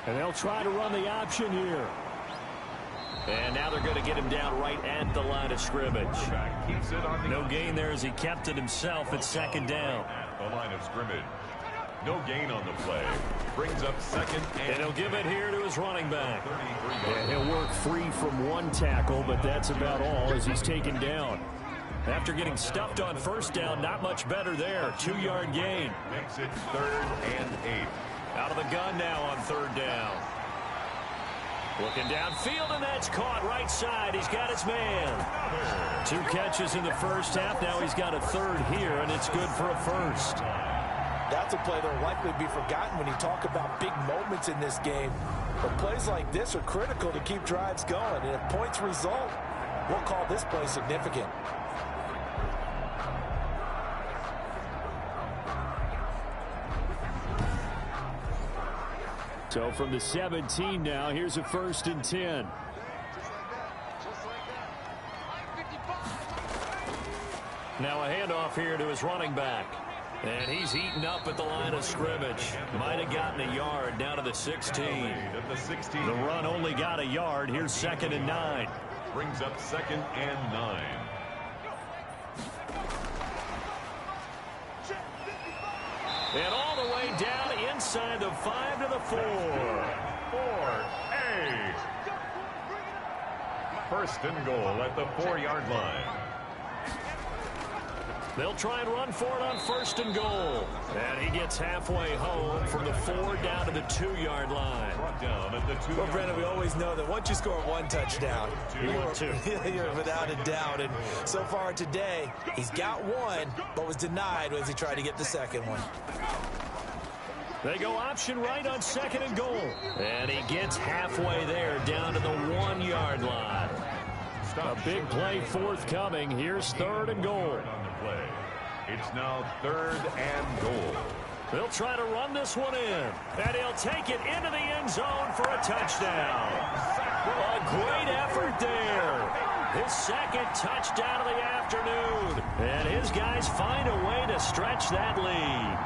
[SPEAKER 5] And they'll try to run the option here.
[SPEAKER 2] And now they're going to get him down right at the line of scrimmage. No gain there as he kept it himself at 2nd down.
[SPEAKER 1] At the line of scrimmage. No gain on the play. Brings up 2nd
[SPEAKER 2] and he'll give it here to his running back.
[SPEAKER 5] Yeah, he'll work free from one tackle, but that's about all as he's taken down.
[SPEAKER 2] After getting stuffed on first down, not much better there. 2-yard gain.
[SPEAKER 1] Makes it 3rd and 8.
[SPEAKER 2] Out of the gun now on 3rd down. Looking downfield, and that's caught right side. He's got his man. 2 catches in the first half. Now he's got a 3rd here, and it's good for a first.
[SPEAKER 4] That's a play that will likely be forgotten when you talk about big moments in this game. But plays like this are critical to keep drives going. And if points result, we'll call this play significant.
[SPEAKER 5] So from the 17 now, here's a 1st and 10.
[SPEAKER 2] Now a handoff here to his running back. And he's eaten up at the line of scrimmage. Might have gotten a yard down to the 16. The run only got a yard. Here's 2nd and 9.
[SPEAKER 1] Brings up 2nd and 9.
[SPEAKER 2] And all the way down inside the 5 to the 4.
[SPEAKER 1] 4A. 1st and goal at the 4-yard line.
[SPEAKER 2] They'll try and run for it on 1st and goal. And he gets halfway home from the 4 down to the 2-yard line.
[SPEAKER 1] Brought down at the 2-yard line.
[SPEAKER 3] Well, Brandon, we always know that once you score 1 touchdown, you're without a doubt. And so far today, he's got 1, but was denied as he tried to get the 2nd one.
[SPEAKER 5] They go option right on 2nd and goal.
[SPEAKER 2] And he gets halfway there down to the 1-yard line.
[SPEAKER 5] A big play forthcoming. Here's 3rd and goal.
[SPEAKER 1] It's now 3rd and goal.
[SPEAKER 2] They'll try to run this one in. And he'll take it into the end zone for a touchdown. A great effort there. His 2nd touchdown of the afternoon. And his guys find a way to stretch that lead.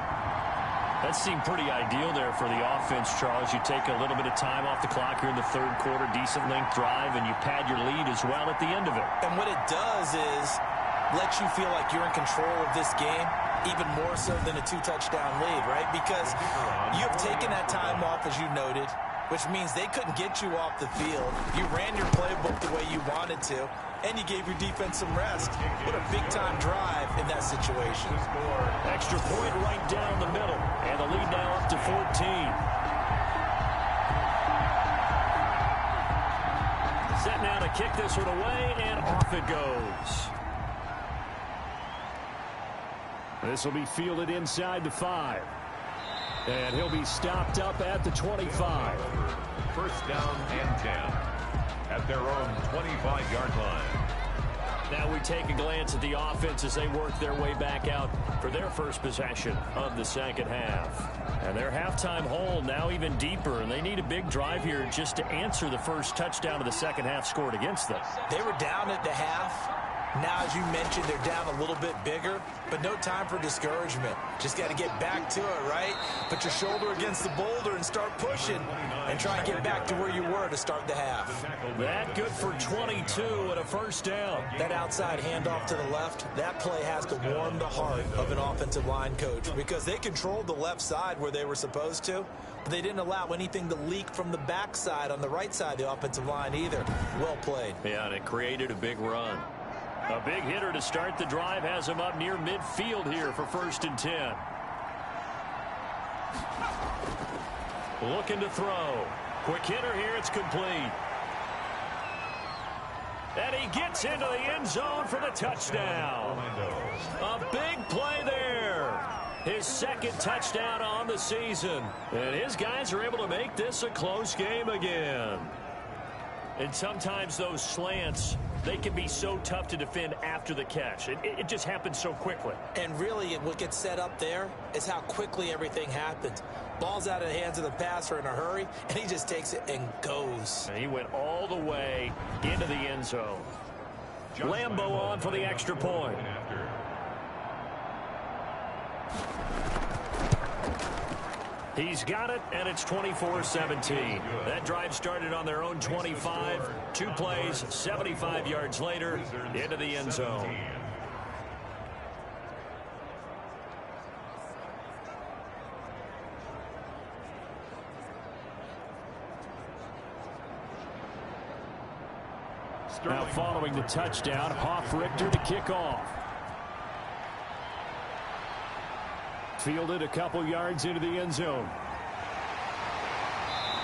[SPEAKER 2] That seemed pretty ideal there for the offense, Charles. You take a little bit of time off the clock here in the third quarter, decent length drive, and you pad your lead as well at the end of it.
[SPEAKER 3] And what it does is let you feel like you're in control of this game, even more so than a 2-touchdown lead, right? Because you have taken that time off, as you noted, which means they couldn't get you off the field. You ran your playbook the way you wanted to, and you gave your defense some rest. What a big-time drive in that situation.
[SPEAKER 2] Extra point right down the middle, and the lead now up to 14. Set now to kick this one away, and off it goes. This will be fielded inside the 5. And he'll be stopped up at the 25.
[SPEAKER 1] First down and 10 at their own 25-yard line.
[SPEAKER 2] Now we take a glance at the offense as they work their way back out for their first possession of the second half. And their halftime hole now even deeper, and they need a big drive here just to answer the first touchdown of the second half scored against them.
[SPEAKER 3] They were down at the half. Now, as you mentioned, they're down a little bit bigger, but no time for discouragement. Just got to get back to it, right? Put your shoulder against the boulder and start pushing and try and get back to where you were to start the half.
[SPEAKER 2] That good for 22 and a first down.
[SPEAKER 3] That outside handoff to the left, that play has to warm the heart of an offensive line coach because they controlled the left side where they were supposed to, but they didn't allow anything to leak from the backside on the right side of the offensive line either. Well played.
[SPEAKER 2] Yeah, and it created a big run. A big hitter to start the drive has him up near midfield here for 1st and 10. Looking to throw. Quick hitter here. It's complete. And he gets into the end zone for the touchdown. A big play there. His second touchdown on the season. And his guys are able to make this a close game again. And sometimes those slants, they can be so tough to defend after the catch. It just happens so quickly.
[SPEAKER 3] And really, what gets set up there is how quickly everything happens. Ball's out of the hands of the passer in a hurry, and he just takes it and goes.
[SPEAKER 2] And he went all the way into the end zone. Lambo on for the extra point. He's got it, and it's 24-17. That drive started on their own 25. 2 plays, 75 yards later, into the end zone. Now following the touchdown, Hoff-Richter to kick off. Fielded a couple yards into the end zone.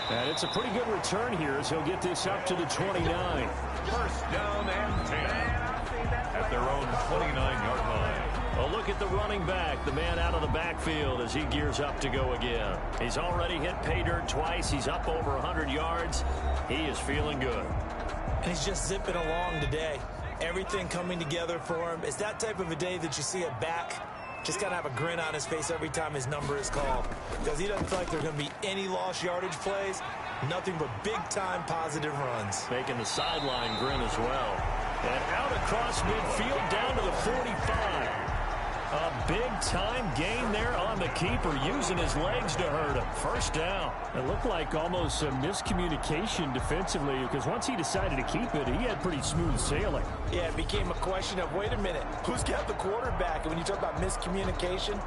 [SPEAKER 2] And it's a pretty good return here as he'll get this up to the 29.
[SPEAKER 1] First down and 10 at their own 29-yard line.
[SPEAKER 2] A look at the running back, the man out of the backfield as he gears up to go again. He's already hit pay dirt twice. He's up over 100 yards. He is feeling good.
[SPEAKER 3] And he's just zipping along today. Everything coming together for him. It's that type of a day that you see a back just got to have a grin on his face every time his number is called. Because he doesn't feel like there's going to be any lost yardage plays. Nothing but big-time positive runs.
[SPEAKER 2] Making the sideline grin as well. And out across midfield down to the 45. A big-time gain there on the keeper, using his legs to hurt him. First down.
[SPEAKER 5] It looked like almost some miscommunication defensively because once he decided to keep it, he had pretty smooth sailing.
[SPEAKER 4] Yeah, it became a question of, wait a minute, who's got the quarterback? And when you talk about miscommunication,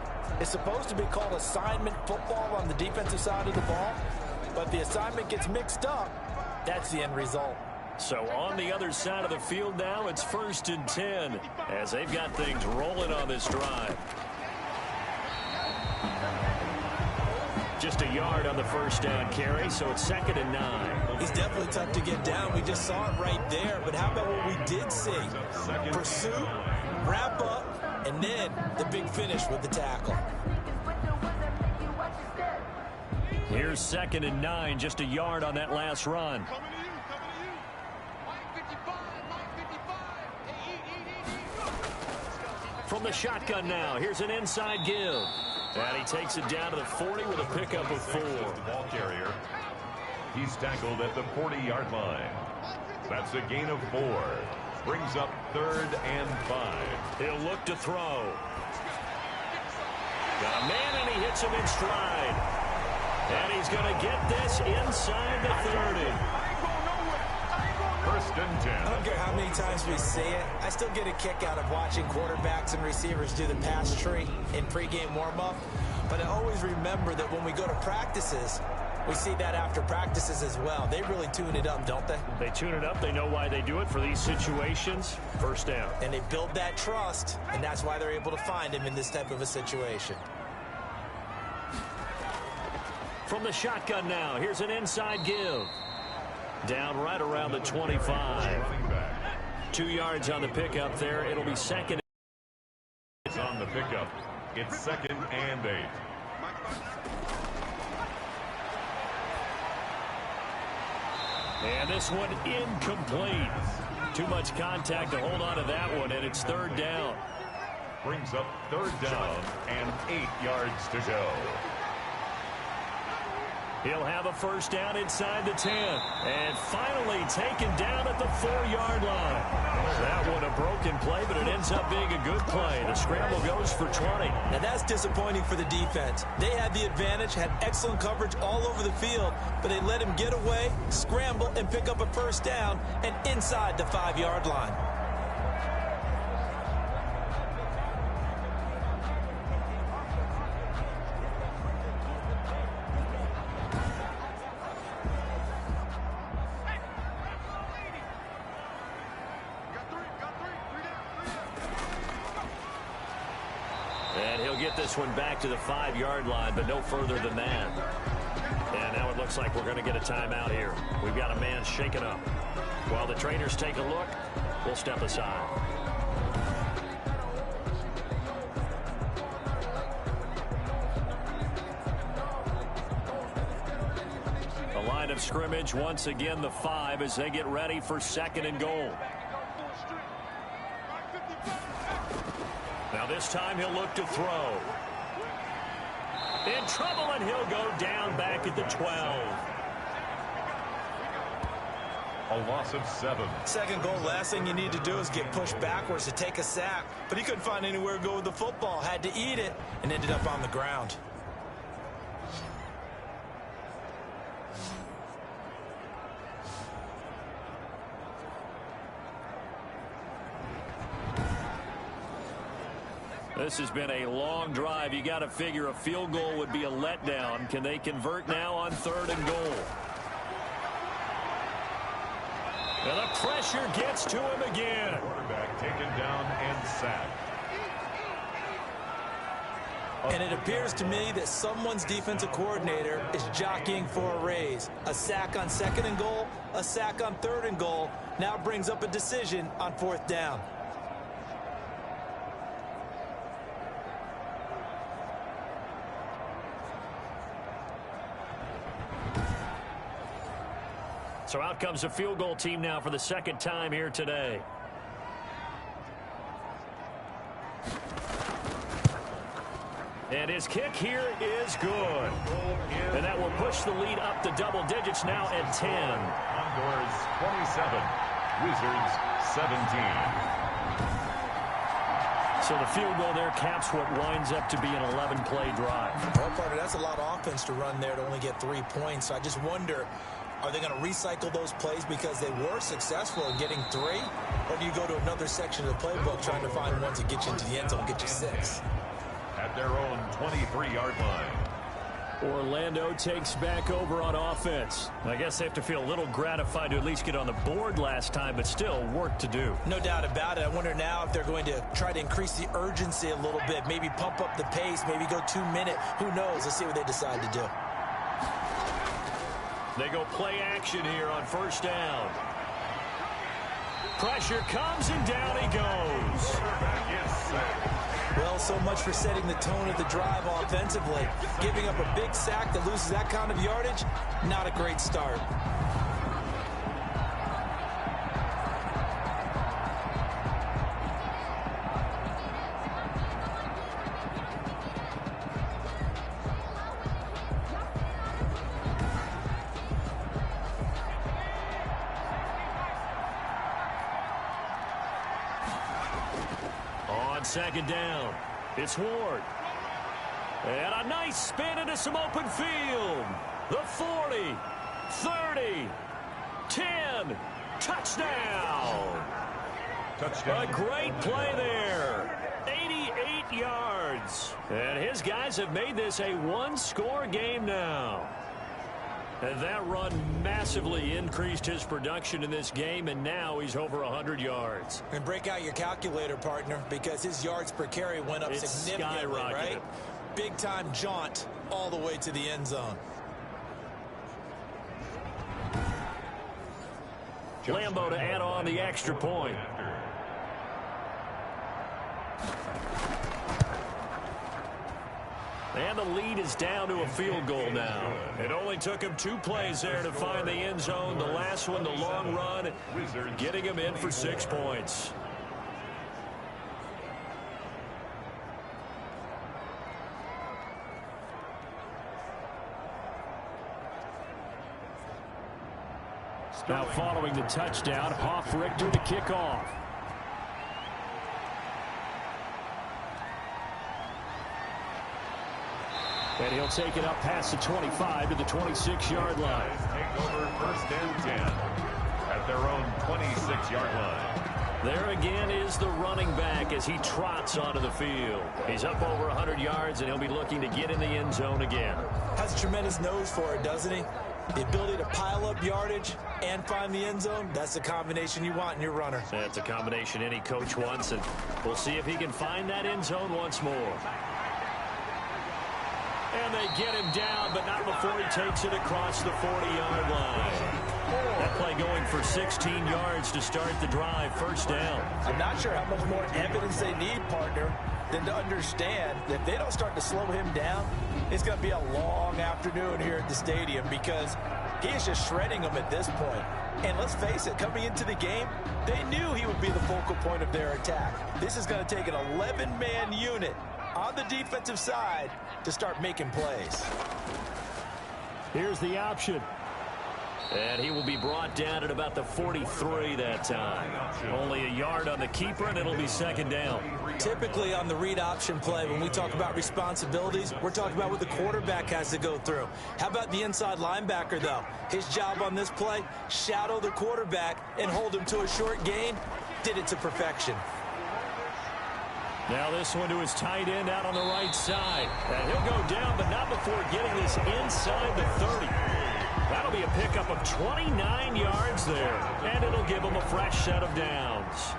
[SPEAKER 4] it's supposed to be called assignment football on the defensive side of the ball. But the assignment gets mixed up. That's the end result.
[SPEAKER 2] So on the other side of the field now, it's 1st and 10 as they've got things rolling on this drive. Just a yard on the first down carry, so it's 2nd and 9.
[SPEAKER 3] He's definitely tough to get down. We just saw it right there. But how about what we did see? Pursuit, wrap up, and then the big finish with the tackle.
[SPEAKER 2] Here's 2nd and 9, just a yard on that last run. From the shotgun now, here's an inside give. And he takes it down to the 40 with a pickup of 4.
[SPEAKER 1] The ball carrier. He's tackled at the 40-yard line. That's a gain of 4. Brings up 3rd and 5.
[SPEAKER 2] He'll look to throw. Got a man, and he hits him in stride. And he's going to get this inside the 30.
[SPEAKER 1] First and 10.
[SPEAKER 3] I don't care how many times we see it. I still get a kick out of watching quarterbacks and receivers do the pass tree in pregame warm-up. But I always remember that when we go to practices, we see that after practices as well. They really tune it up, don't they?
[SPEAKER 5] They tune it up. They know why they do it for these situations. First down.
[SPEAKER 3] And they build that trust, and that's why they're able to find him in this type of a situation.
[SPEAKER 2] From the shotgun now, here's an inside give. Down right around the 25. 2 yards on the pickup there. It'll be second.
[SPEAKER 1] It's on the pickup. It's 2nd and 8.
[SPEAKER 2] And this one incomplete. Too much contact to hold on to that one, and it's 3rd down.
[SPEAKER 1] Brings up 3rd down and 8 yards to go.
[SPEAKER 2] He'll have a first down inside the 10. And finally taken down at the 4-yard line. That one a broken play, but it ends up being a good play. The scramble goes for 20.
[SPEAKER 3] Now that's disappointing for the defense. They had the advantage, had excellent coverage all over the field, but they let him get away, scramble, and pick up a first down, and inside the 5-yard line.
[SPEAKER 2] And he'll get this one back to the 5-yard line, but no further than that. And now it looks like we're going to get a timeout here. We've got a man shaken up. While the trainers take a look, we'll step aside. The line of scrimmage, once again the 5 as they get ready for 2nd and goal. Now this time he'll look to throw. In trouble, and he'll go down back at the 12.
[SPEAKER 1] A loss of 7.
[SPEAKER 3] 2nd goal, last thing you need to do is get pushed backwards to take a sack. But he couldn't find anywhere to go with the football. Had to eat it and ended up on the ground.
[SPEAKER 2] This has been a long drive. You got to figure a field goal would be a letdown. Can they convert now on 3rd and goal? And the pressure gets to him again.
[SPEAKER 1] Quarterback taken down and sacked.
[SPEAKER 3] And it appears to me that someone's defensive coordinator is jockeying for a raise. A sack on 2nd and goal, a sack on 3rd and goal, now brings up a decision on 4th down.
[SPEAKER 2] So out comes a field goal team now for the 2nd time here today. And his kick here is good. And that will push the lead up to double digits now at 10.
[SPEAKER 1] Condors 27, Wizards 17.
[SPEAKER 2] So the field goal there caps what winds up to be an 11-play drive.
[SPEAKER 3] Well, partner, that's a lot of offense to run there to only get 3 points. So I just wonder, are they going to recycle those plays because they were successful in getting 3? Or do you go to another section of the playbook trying to find ones that get you into the end zone and get you 6?
[SPEAKER 1] At their own 23-yard line.
[SPEAKER 5] Orlando takes back over on offense.
[SPEAKER 2] I guess they have to feel a little gratified to at least get on the board last time, but still work to do.
[SPEAKER 3] No doubt about it. I wonder now if they're going to try to increase the urgency a little bit, maybe pump up the pace, maybe go 2-minute. Who knows? Let's see what they decide to do.
[SPEAKER 2] They go play action here on 1st down. Pressure comes, and down he goes.
[SPEAKER 3] Well, so much for setting the tone of the drive offensively. Giving up a big sack that loses that kind of yardage, not a great start.
[SPEAKER 2] On 2nd down, it's Ward. And a nice spin into some open field. The 40, 30, 10, touchdown.
[SPEAKER 1] Touchdown.
[SPEAKER 2] A great play there. 88 yards. And his guys have made this a one-score game now. And that run massively increased his production in this game, and now he's over 100 yards.
[SPEAKER 3] And break out your calculator, partner, because his yards per carry went up significantly, right? Big-time jaunt all the way to the end zone.
[SPEAKER 2] Lambo to add on the extra point. And the lead is down to a field goal now. It only took him 2 plays there to find the end zone. The last one, the long run, getting him in for 6 points. Now following the touchdown, Hoff-Richter to kick off. And he'll take it up past the 25 to the 26-yard line.
[SPEAKER 1] Take over 1st and 10 at their own 26-yard line.
[SPEAKER 2] There again is the running back as he trots onto the field. He's up over 100 yards, and he'll be looking to get in the end zone again.
[SPEAKER 3] Has a tremendous nose for it, doesn't he? The ability to pile up yardage and find the end zone, that's the combination you want in your runner.
[SPEAKER 2] That's a combination any coach wants, and we'll see if he can find that end zone once more. And they get him down, but not before he takes it across the 40-yard line. That play going for 16 yards to start the drive, 1st down.
[SPEAKER 4] I'm not sure how much more evidence they need, partner, than to understand that if they don't start to slow him down, it's going to be a long afternoon here at the stadium because he is just shredding them at this point. And let's face it, coming into the game, they knew he would be the focal point of their attack. This is going to take an 11-man unit on the defensive side to start making plays.
[SPEAKER 5] Here's the option.
[SPEAKER 2] And he will be brought down at about the 43 that time. Only a yard on the keeper, and it'll be 2nd down.
[SPEAKER 3] Typically on the read option play, when we talk about responsibilities, we're talking about what the quarterback has to go through. How about the inside linebacker, though? His job on this play, shadow the quarterback and hold him to a short gain. Did it to perfection.
[SPEAKER 2] Now this one to his tight end out on the right side. And he'll go down, but not before getting this inside the 30. That'll be a pickup of 29 yards there, and it'll give him a fresh set of downs.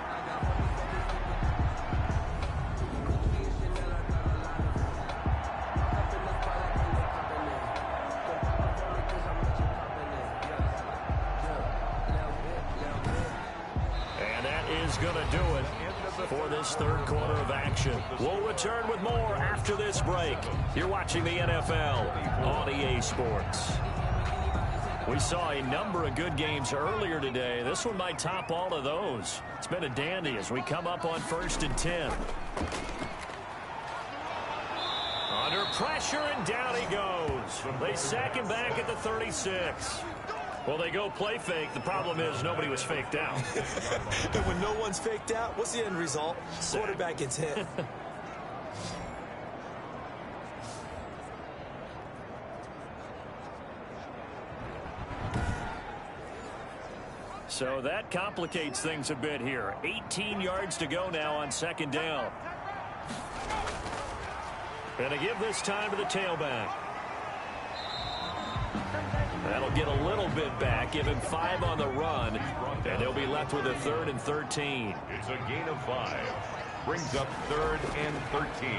[SPEAKER 2] And that is going to do it for this 3rd quarter of action. We'll return with more after this break. You're watching the NFL on EA Sports. We saw a number of good games earlier today. This one might top all of those. It's been a dandy as we come up on 1st and 10. Under pressure, and down he goes. They sack him back at the 36. Well, they go play fake. The problem is nobody was faked out.
[SPEAKER 3] And when no one's faked out, what's the end result? Quarterback gets hit.
[SPEAKER 2] So that complicates things a bit here. 18 yards to go now on 2nd down. Gonna give this time to the tailback. That'll get a little bit back, give him 5 on the run, and they'll be left with a 3rd and 13.
[SPEAKER 1] It's a gain of 5. Brings up 3rd and 13.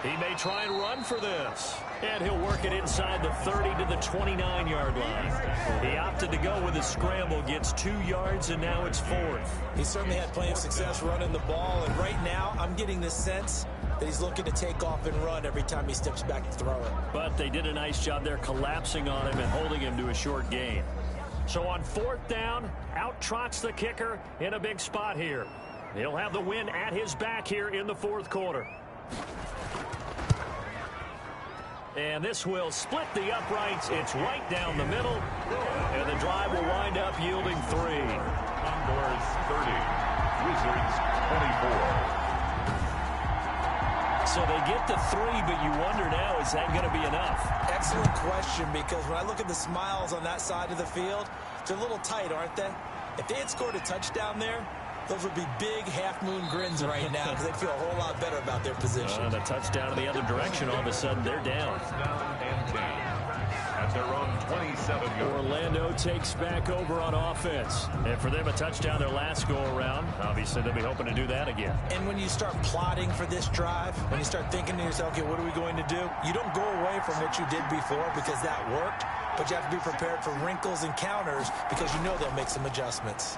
[SPEAKER 2] He may try and run for this. And he'll work it inside the 30 to the 29-yard line. He opted to go with a scramble, gets 2 yards, and now it's 4th.
[SPEAKER 3] He certainly had plenty of success running the ball, and right now I'm getting the sense that he's looking to take off and run every time he steps back to throw it.
[SPEAKER 2] But they did a nice job there collapsing on him and holding him to a short gain. So on 4th down, out trots the kicker in a big spot here. He'll have the win at his back here in the 4th quarter. And this will split the uprights. It's right down the middle. And the drive will wind up yielding 3.
[SPEAKER 1] Condors 30. Wizards 24.
[SPEAKER 2] So they get the 3, but you wonder now, is that going to be enough?
[SPEAKER 3] Excellent question, because when I look at the smiles on that side of the field, they're a little tight, aren't they? If they had scored a touchdown there, those would be big half-moon grins right now because they'd feel a whole lot better about their position.
[SPEAKER 2] And a touchdown in the other direction, all of a sudden they're down.
[SPEAKER 1] Down and 10 at their own 27-yard.
[SPEAKER 5] Orlando takes back over on offense.
[SPEAKER 2] And for them, a touchdown their last go-around. Obviously, they'll be hoping to do that again.
[SPEAKER 3] And when you start plotting for this drive, when you start thinking to yourself, okay, what are we going to do? You don't go away from what you did before because that worked, but you have to be prepared for wrinkles and counters because you know they'll make some adjustments.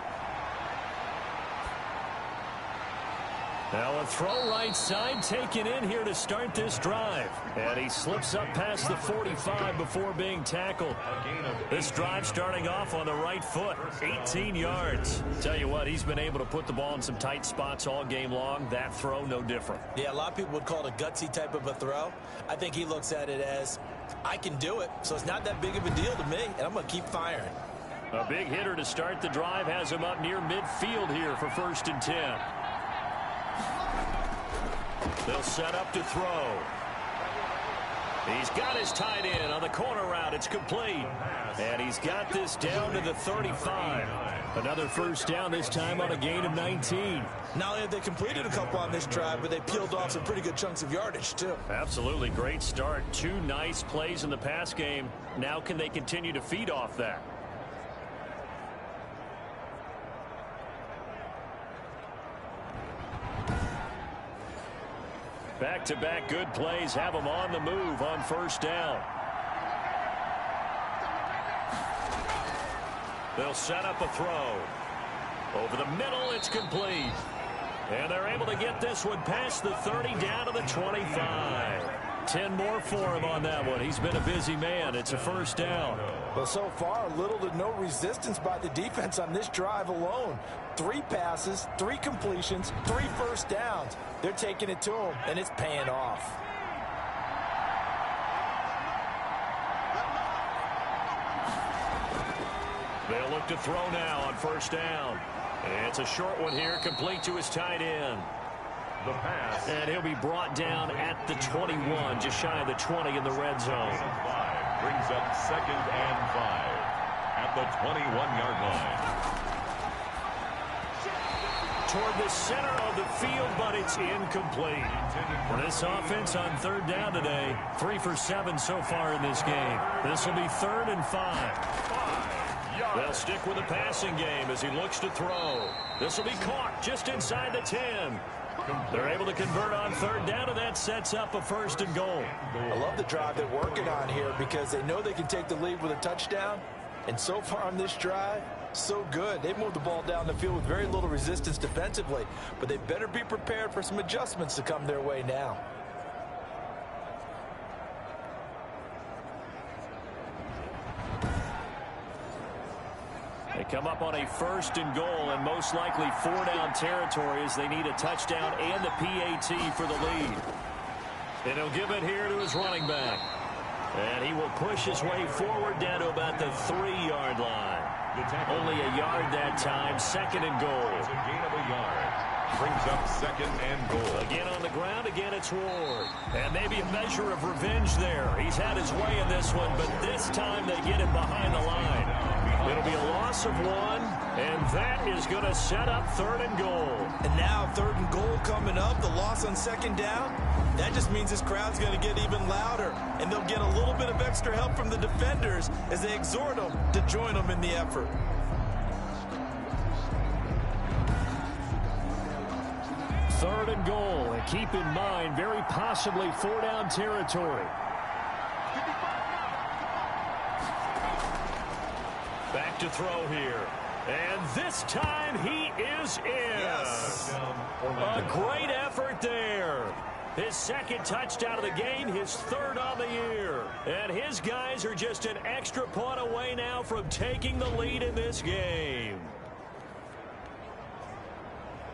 [SPEAKER 5] Now a throw right side taken in here to start this drive. And he slips up past the 45 before being tackled.
[SPEAKER 2] This drive starting off on the right foot, 18 yards. Tell you what, he's been able to put the ball in some tight spots all game long. That throw, no different.
[SPEAKER 3] Yeah, a lot of people would call it a gutsy type of a throw. I think he looks at it as, I can do it, so it's not that big of a deal to me, and I'm going to keep firing.
[SPEAKER 2] A big hitter to start the drive has him up near midfield here for 1st and 10. They'll set up to throw. He's got his tight end on the corner route. It's complete. And he's got this down to the 35.
[SPEAKER 5] Another first down, this time on a gain of 19.
[SPEAKER 3] Not only have they completed a couple on this drive, but they peeled off some pretty good chunks of yardage, too.
[SPEAKER 2] Absolutely great start. 2 nice plays in the pass game. Now can they continue to feed off that? Back-to-back good plays have them on the move on 1st down. They'll set up a throw. Over the middle, it's complete. And they're able to get this one past the 30 down to the 25. 10 more for him on that one. He's been a busy man. It's a 1st down.
[SPEAKER 4] Well, so far, little to no resistance by the defense on this drive alone. 3 passes, 3 completions, 3 first downs. They're taking it to him, and it's paying off.
[SPEAKER 2] They'll look to throw now on 1st down. And it's a short one here, complete to his tight end.
[SPEAKER 1] The pass.
[SPEAKER 2] And he'll be brought down at the 21, just shy of the 20 in the red zone.
[SPEAKER 1] 5 brings up 2nd and 5 at the 21-yard line.
[SPEAKER 2] Toward the center of the field, but it's incomplete. For this offense on 3rd down today, 3 for 7 so far in this game. This will be 3rd and 5. They'll stick with the passing game as he looks to throw. This will be caught just inside the 10. They're able to convert on 3rd down, and that sets up a 1st and goal.
[SPEAKER 4] I love the drive they're working on here because they know they can take the lead with a touchdown. And so far on this drive, so good. They've moved the ball down the field with very little resistance defensively, but they better be prepared for some adjustments to come their way now.
[SPEAKER 2] They come up on a 1st and goal, and most likely 4-down territory as they need a touchdown and the PAT for the lead. And he'll give it here to his running back. And he will push his way forward down to about the 3-yard line. Only a yard that time, 2nd and goal.
[SPEAKER 1] It's a gain of a yard. Brings up 2nd and goal.
[SPEAKER 2] Again on the ground, again it's Ward. And maybe a measure of revenge there. He's had his way in this one, but this time they get him behind the line. It'll be a loss of 1, and that is going to set up 3rd and goal.
[SPEAKER 3] And now 3rd and goal coming up, the loss on 2nd down. That just means this crowd's going to get even louder, and they'll get a little bit of extra help from the defenders as they exhort them to join them in the effort.
[SPEAKER 5] Third and goal, and keep in mind, very possibly 4-down territory.
[SPEAKER 2] Back to throw here. And this time he is in.
[SPEAKER 3] Yes.
[SPEAKER 2] A great effort there. His 2nd touchdown of the game, his 3rd on the year. And his guys are just an extra point away now from taking the lead in this game.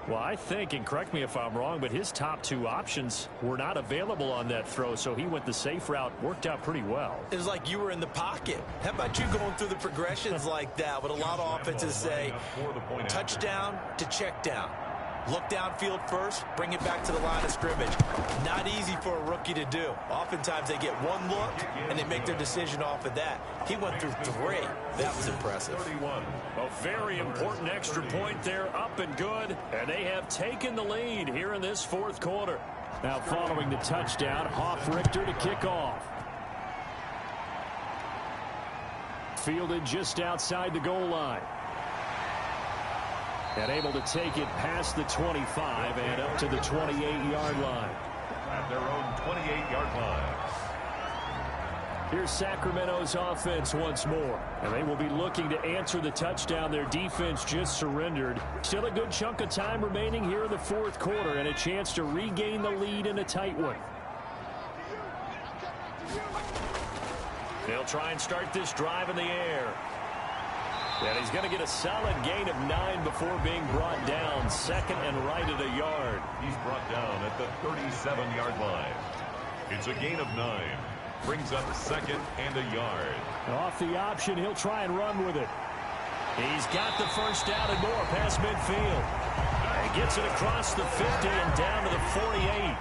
[SPEAKER 2] Well, I think, and correct me if I'm wrong, but his top 2 options were not available on that throw, so he went the safe route. Worked out pretty well.
[SPEAKER 3] It was like you were in the pocket. How about you going through the progressions like that? What a lot of offenses say, touchdown to check down. Look downfield first, bring it back to the line of scrimmage. Not easy for a rookie to do. Oftentimes they get one look, and they make their decision off of that. He went through 3. That was impressive.
[SPEAKER 2] A very important extra point there, up and good. And they have taken the lead here in this fourth quarter. Now following the touchdown, Hoff-Richter to kick off. Fielded just outside the goal line. And able to take it past the 25 and up to the 28-yard line.
[SPEAKER 1] At their own 28-yard line.
[SPEAKER 2] Here's Sacramento's offense once more. And they will be looking to answer the touchdown their defense just surrendered. Still a good chunk of time remaining here in the fourth quarter and a chance to regain the lead in a tight one. They'll try and start this drive in the air. And he's going to get a solid gain of 9 before being brought down. Second and right at a yard.
[SPEAKER 1] He's brought down at the 37-yard line. It's a gain of 9. Brings up second and a yard.
[SPEAKER 2] Off the option, he'll try and run with it. He's got the first down and more past midfield. He gets it across the 50 and down to the 48.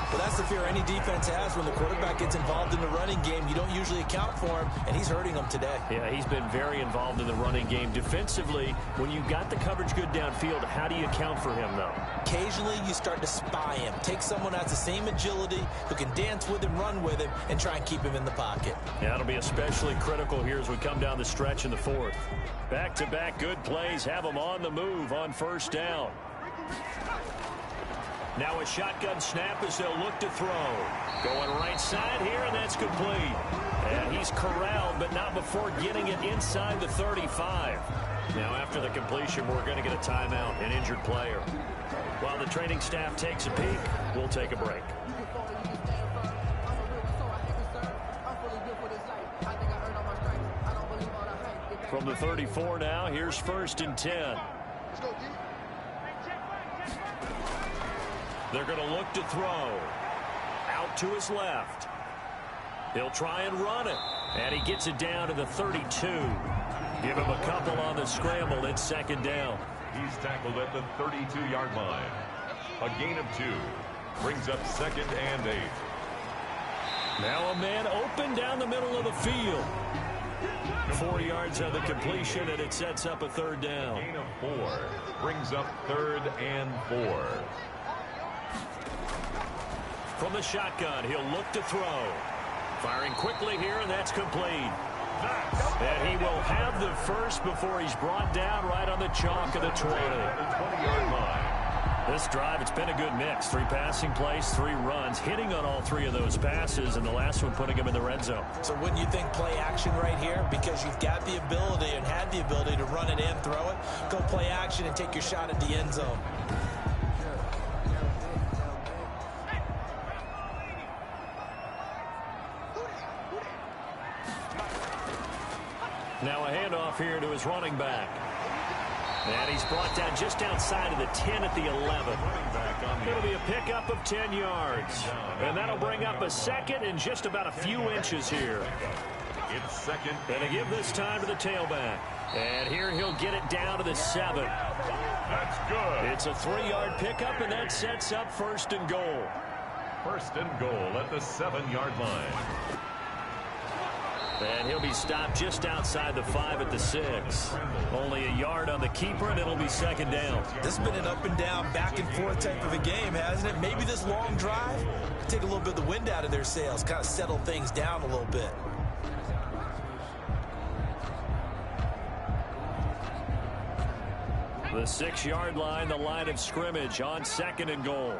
[SPEAKER 3] Well, that's the fear any defense has when the quarterback gets involved in the running game. You don't usually account for him, and he's hurting them today.
[SPEAKER 2] Yeah, he's been very involved in the running game. Defensively, when you've got the coverage good downfield, how do you account for him, though?
[SPEAKER 3] Occasionally, you start to spy him. Take someone that has the same agility, who can dance with him, run with him, and try and keep him in the pocket.
[SPEAKER 2] Yeah, that'll be especially critical here as we come down the stretch in the fourth. Back-to-back good plays have them on the move on first down. Now a shotgun snap as they'll look to throw. Going right side here, and that's complete. And he's corralled, but not before getting it inside the 35. Now after the completion, we're going to get a timeout, an injured player. While the training staff takes a peek, we'll take a break. From the 34 now, here's first and 10. They're going to look to throw. Out to his left. He'll try and run it. And he gets it down to the 32. Give him a couple on the scramble. It's second down.
[SPEAKER 1] He's tackled at the 32-yard line. A gain of 2. Brings up second and 8.
[SPEAKER 2] Now a man open down the middle of the field. 4 yards on the completion, and it sets up a third down.
[SPEAKER 1] Gain of 4. Brings up third and 4.
[SPEAKER 2] From the shotgun, he'll look to throw. Firing quickly here, and that's complete. And he will have the first before he's brought down right on the chalk of the 20.
[SPEAKER 1] 20-yard line.
[SPEAKER 2] This drive, it's been a good mix. 3 passing plays, 3 runs, hitting on all 3 of those passes, and the last one putting him in the red zone.
[SPEAKER 3] So wouldn't you think play action right here? Because you've got the ability and had the ability to run it and throw it. Go play action and take your shot at the end zone.
[SPEAKER 2] Now a handoff here to his running back. And he's brought down just outside of the 10 at the 11. It'll be a pickup of 10 yards. And that'll bring up a second and just about a few inches here.
[SPEAKER 1] It's second.
[SPEAKER 2] And they give this time to the tailback. And here he'll get it down to the 7.
[SPEAKER 1] That's good.
[SPEAKER 2] It's a 3-yard pickup, and that sets up first and goal.
[SPEAKER 1] First and goal at the 7-yard line.
[SPEAKER 2] And he'll be stopped just outside the 5 at the 6. Only a yard on the keeper, and it'll be second down.
[SPEAKER 3] This has been an up and down, back and forth type of a game, hasn't it? Maybe this long drive, take a little bit of the wind out of their sails, kind of settle things down a little bit.
[SPEAKER 2] The 6-yard line, the line of scrimmage on second and goal.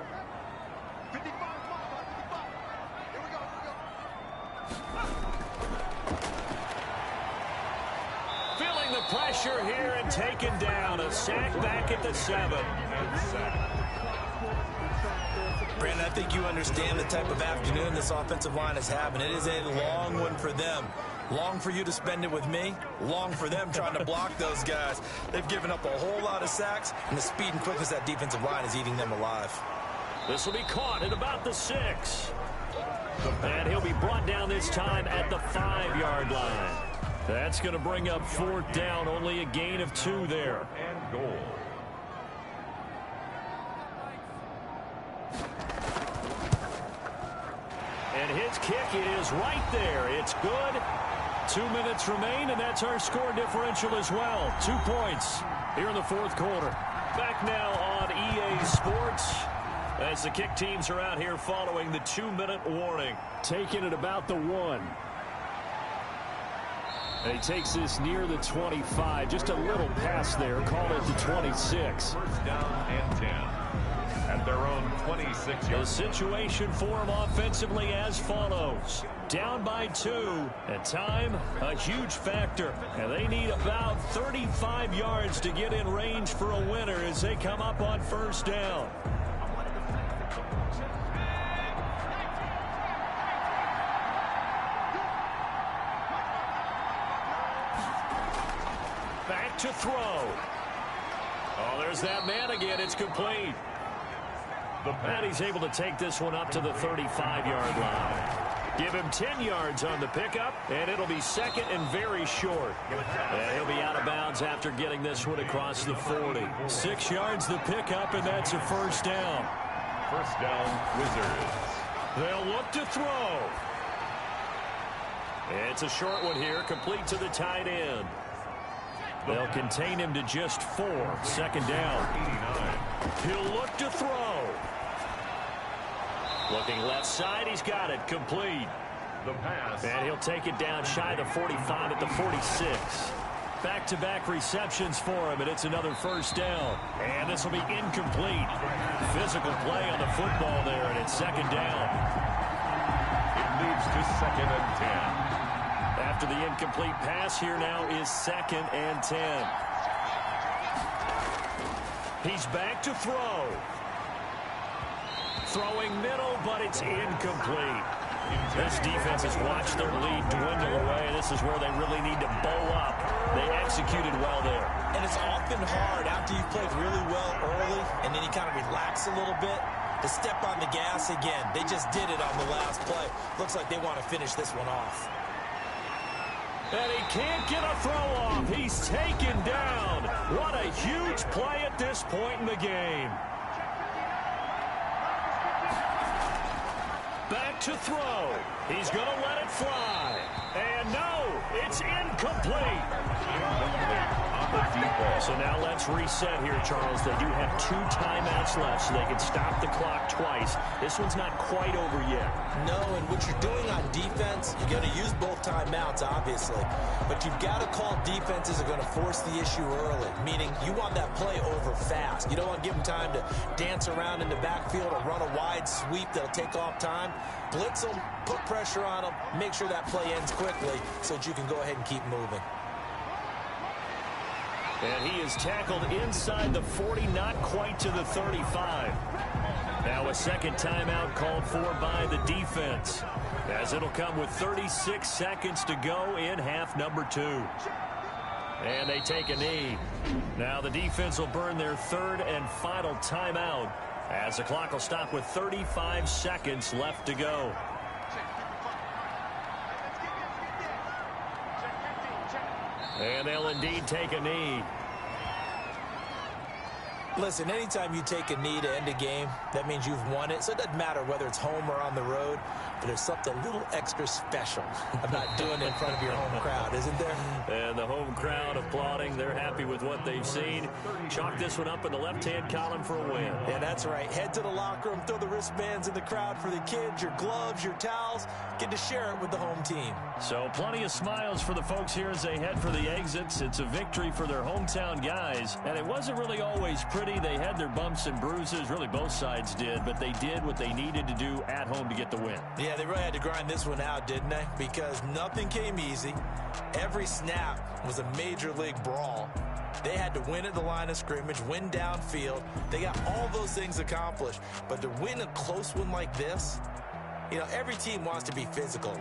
[SPEAKER 2] Feeling the pressure here and taken down. A sack back at the 7.
[SPEAKER 3] Brandon, I think you understand the type of afternoon this offensive line is having. It is a long one for them. Long for you to spend it with me. Long for them trying to block those guys. They've given up a whole lot of sacks, and the speed and quickness of that defensive line is eating them alive.
[SPEAKER 2] This will be caught at about the 6. And he'll be brought down this time at the 5-yard line. That's going to bring up fourth down. Only a gain of 2 there.
[SPEAKER 1] And goal.
[SPEAKER 2] first kick is right there. It's good. 2 minutes remain, and that's our score differential as well. 2 points here in the fourth quarter. Back now on EA Sports as the kick teams are out here following the 2-minute warning. Taking it about the 1. And he takes this near the 25. Just a little pass there. Call it the 26.
[SPEAKER 1] First down and 10. At their own 26
[SPEAKER 2] The
[SPEAKER 1] yards.
[SPEAKER 2] situation for him offensively as follows. Down by 2. At time, a huge factor. And they need about 35 yards to get in range for a winner as they come up on first down. Back to throw. Oh, there's that man again. It's complete. And he's able to take this one up to the 35-yard line. Give him 10 yards on the pickup, and it'll be second and very short. And he'll be out of bounds after getting this one across the 40. 6 yards the pickup, and that's a first down.
[SPEAKER 1] First down, Wizards.
[SPEAKER 2] They'll look to throw. It's a short one here, complete to the tight end. They'll contain him to just 4. Second down.
[SPEAKER 1] 89.
[SPEAKER 2] He'll look to throw. Looking left side, he's got it, complete.
[SPEAKER 1] The pass.
[SPEAKER 2] And he'll take it down shy of the 45 at the 46. Back-to-back receptions for him, and it's another first down. And this will be incomplete. Physical play on the football there, and it's second down.
[SPEAKER 1] It leads to second and 10.
[SPEAKER 2] After the incomplete pass, here now is second and 10. He's back to throw. Throwing middle, but it's incomplete. This defense has watched their lead dwindle away. This is where they really need to bow up. They executed well there.
[SPEAKER 3] And it's often hard after you've played really well early and then you kind of relax a little bit to step on the gas again. They just did it on the last play. Looks like they want to finish this one off.
[SPEAKER 2] And he can't get a throw off. He's taken down. What a huge play at this point in the game. Back to throw. He's going to let it fly. And no, it's incomplete. So now let's reset here, Charles. They do have 2 timeouts left, so they can stop the clock twice. This one's not quite over yet.
[SPEAKER 3] No, and what you're doing on defense, you're going to use both timeouts, obviously. But you've got to call defenses that are going to force the issue early, meaning you want that play over fast. You don't want to give them time to dance around in the backfield or run a wide sweep that'll take off time. Blitz them, put pressure on them, make sure that play ends quickly so that you can go ahead and keep moving.
[SPEAKER 2] And he is tackled inside the 40, not quite to the 35. Now a second timeout called for by the defense, as it'll come with 36 seconds to go in half number 2. And they take a knee. Now the defense will burn their third and final timeout, as the clock will stop with 35 seconds left to go. And they'll indeed take a knee.
[SPEAKER 3] Listen, anytime you take a knee to end a game, that means you've won it. So it doesn't matter whether it's home or on the road, but there's something a little extra special about doing it in front of your home crowd, isn't there?
[SPEAKER 2] And the home crowd applauding. They're happy with what they've seen. Chalk this one up in the left-hand column for a win.
[SPEAKER 3] Yeah, that's right. Head to the locker room, throw the wristbands in the crowd for the kids, your gloves, your towels. Get to share it with the home team.
[SPEAKER 2] So plenty of smiles for the folks here as they head for the exits. It's a victory for their hometown guys. And it wasn't really always pretty. They had their bumps and bruises. Really, both sides did. But they did what they needed to do at home to get the win.
[SPEAKER 3] Yeah, they really had to grind this one out, didn't they? Because nothing came easy. Every snap was a major league brawl. They had to win at the line of scrimmage, win downfield. They got all those things accomplished. But to win a close one like this, you know, every team wants to be physical.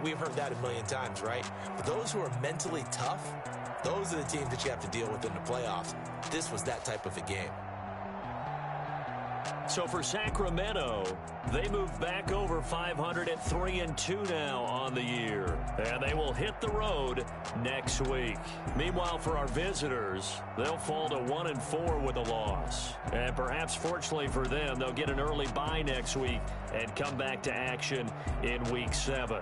[SPEAKER 3] We've heard that a million times, right? But those who are mentally tough, those are the teams that you have to deal with in the playoffs. This was that type of a game.
[SPEAKER 2] So for Sacramento, they move back over 500 at 3-2 now on the year. And they will hit the road next week. Meanwhile, for our visitors, they'll fall to 1-4 with a loss. And perhaps fortunately for them, they'll get an early bye next week and come back to action in Week 7.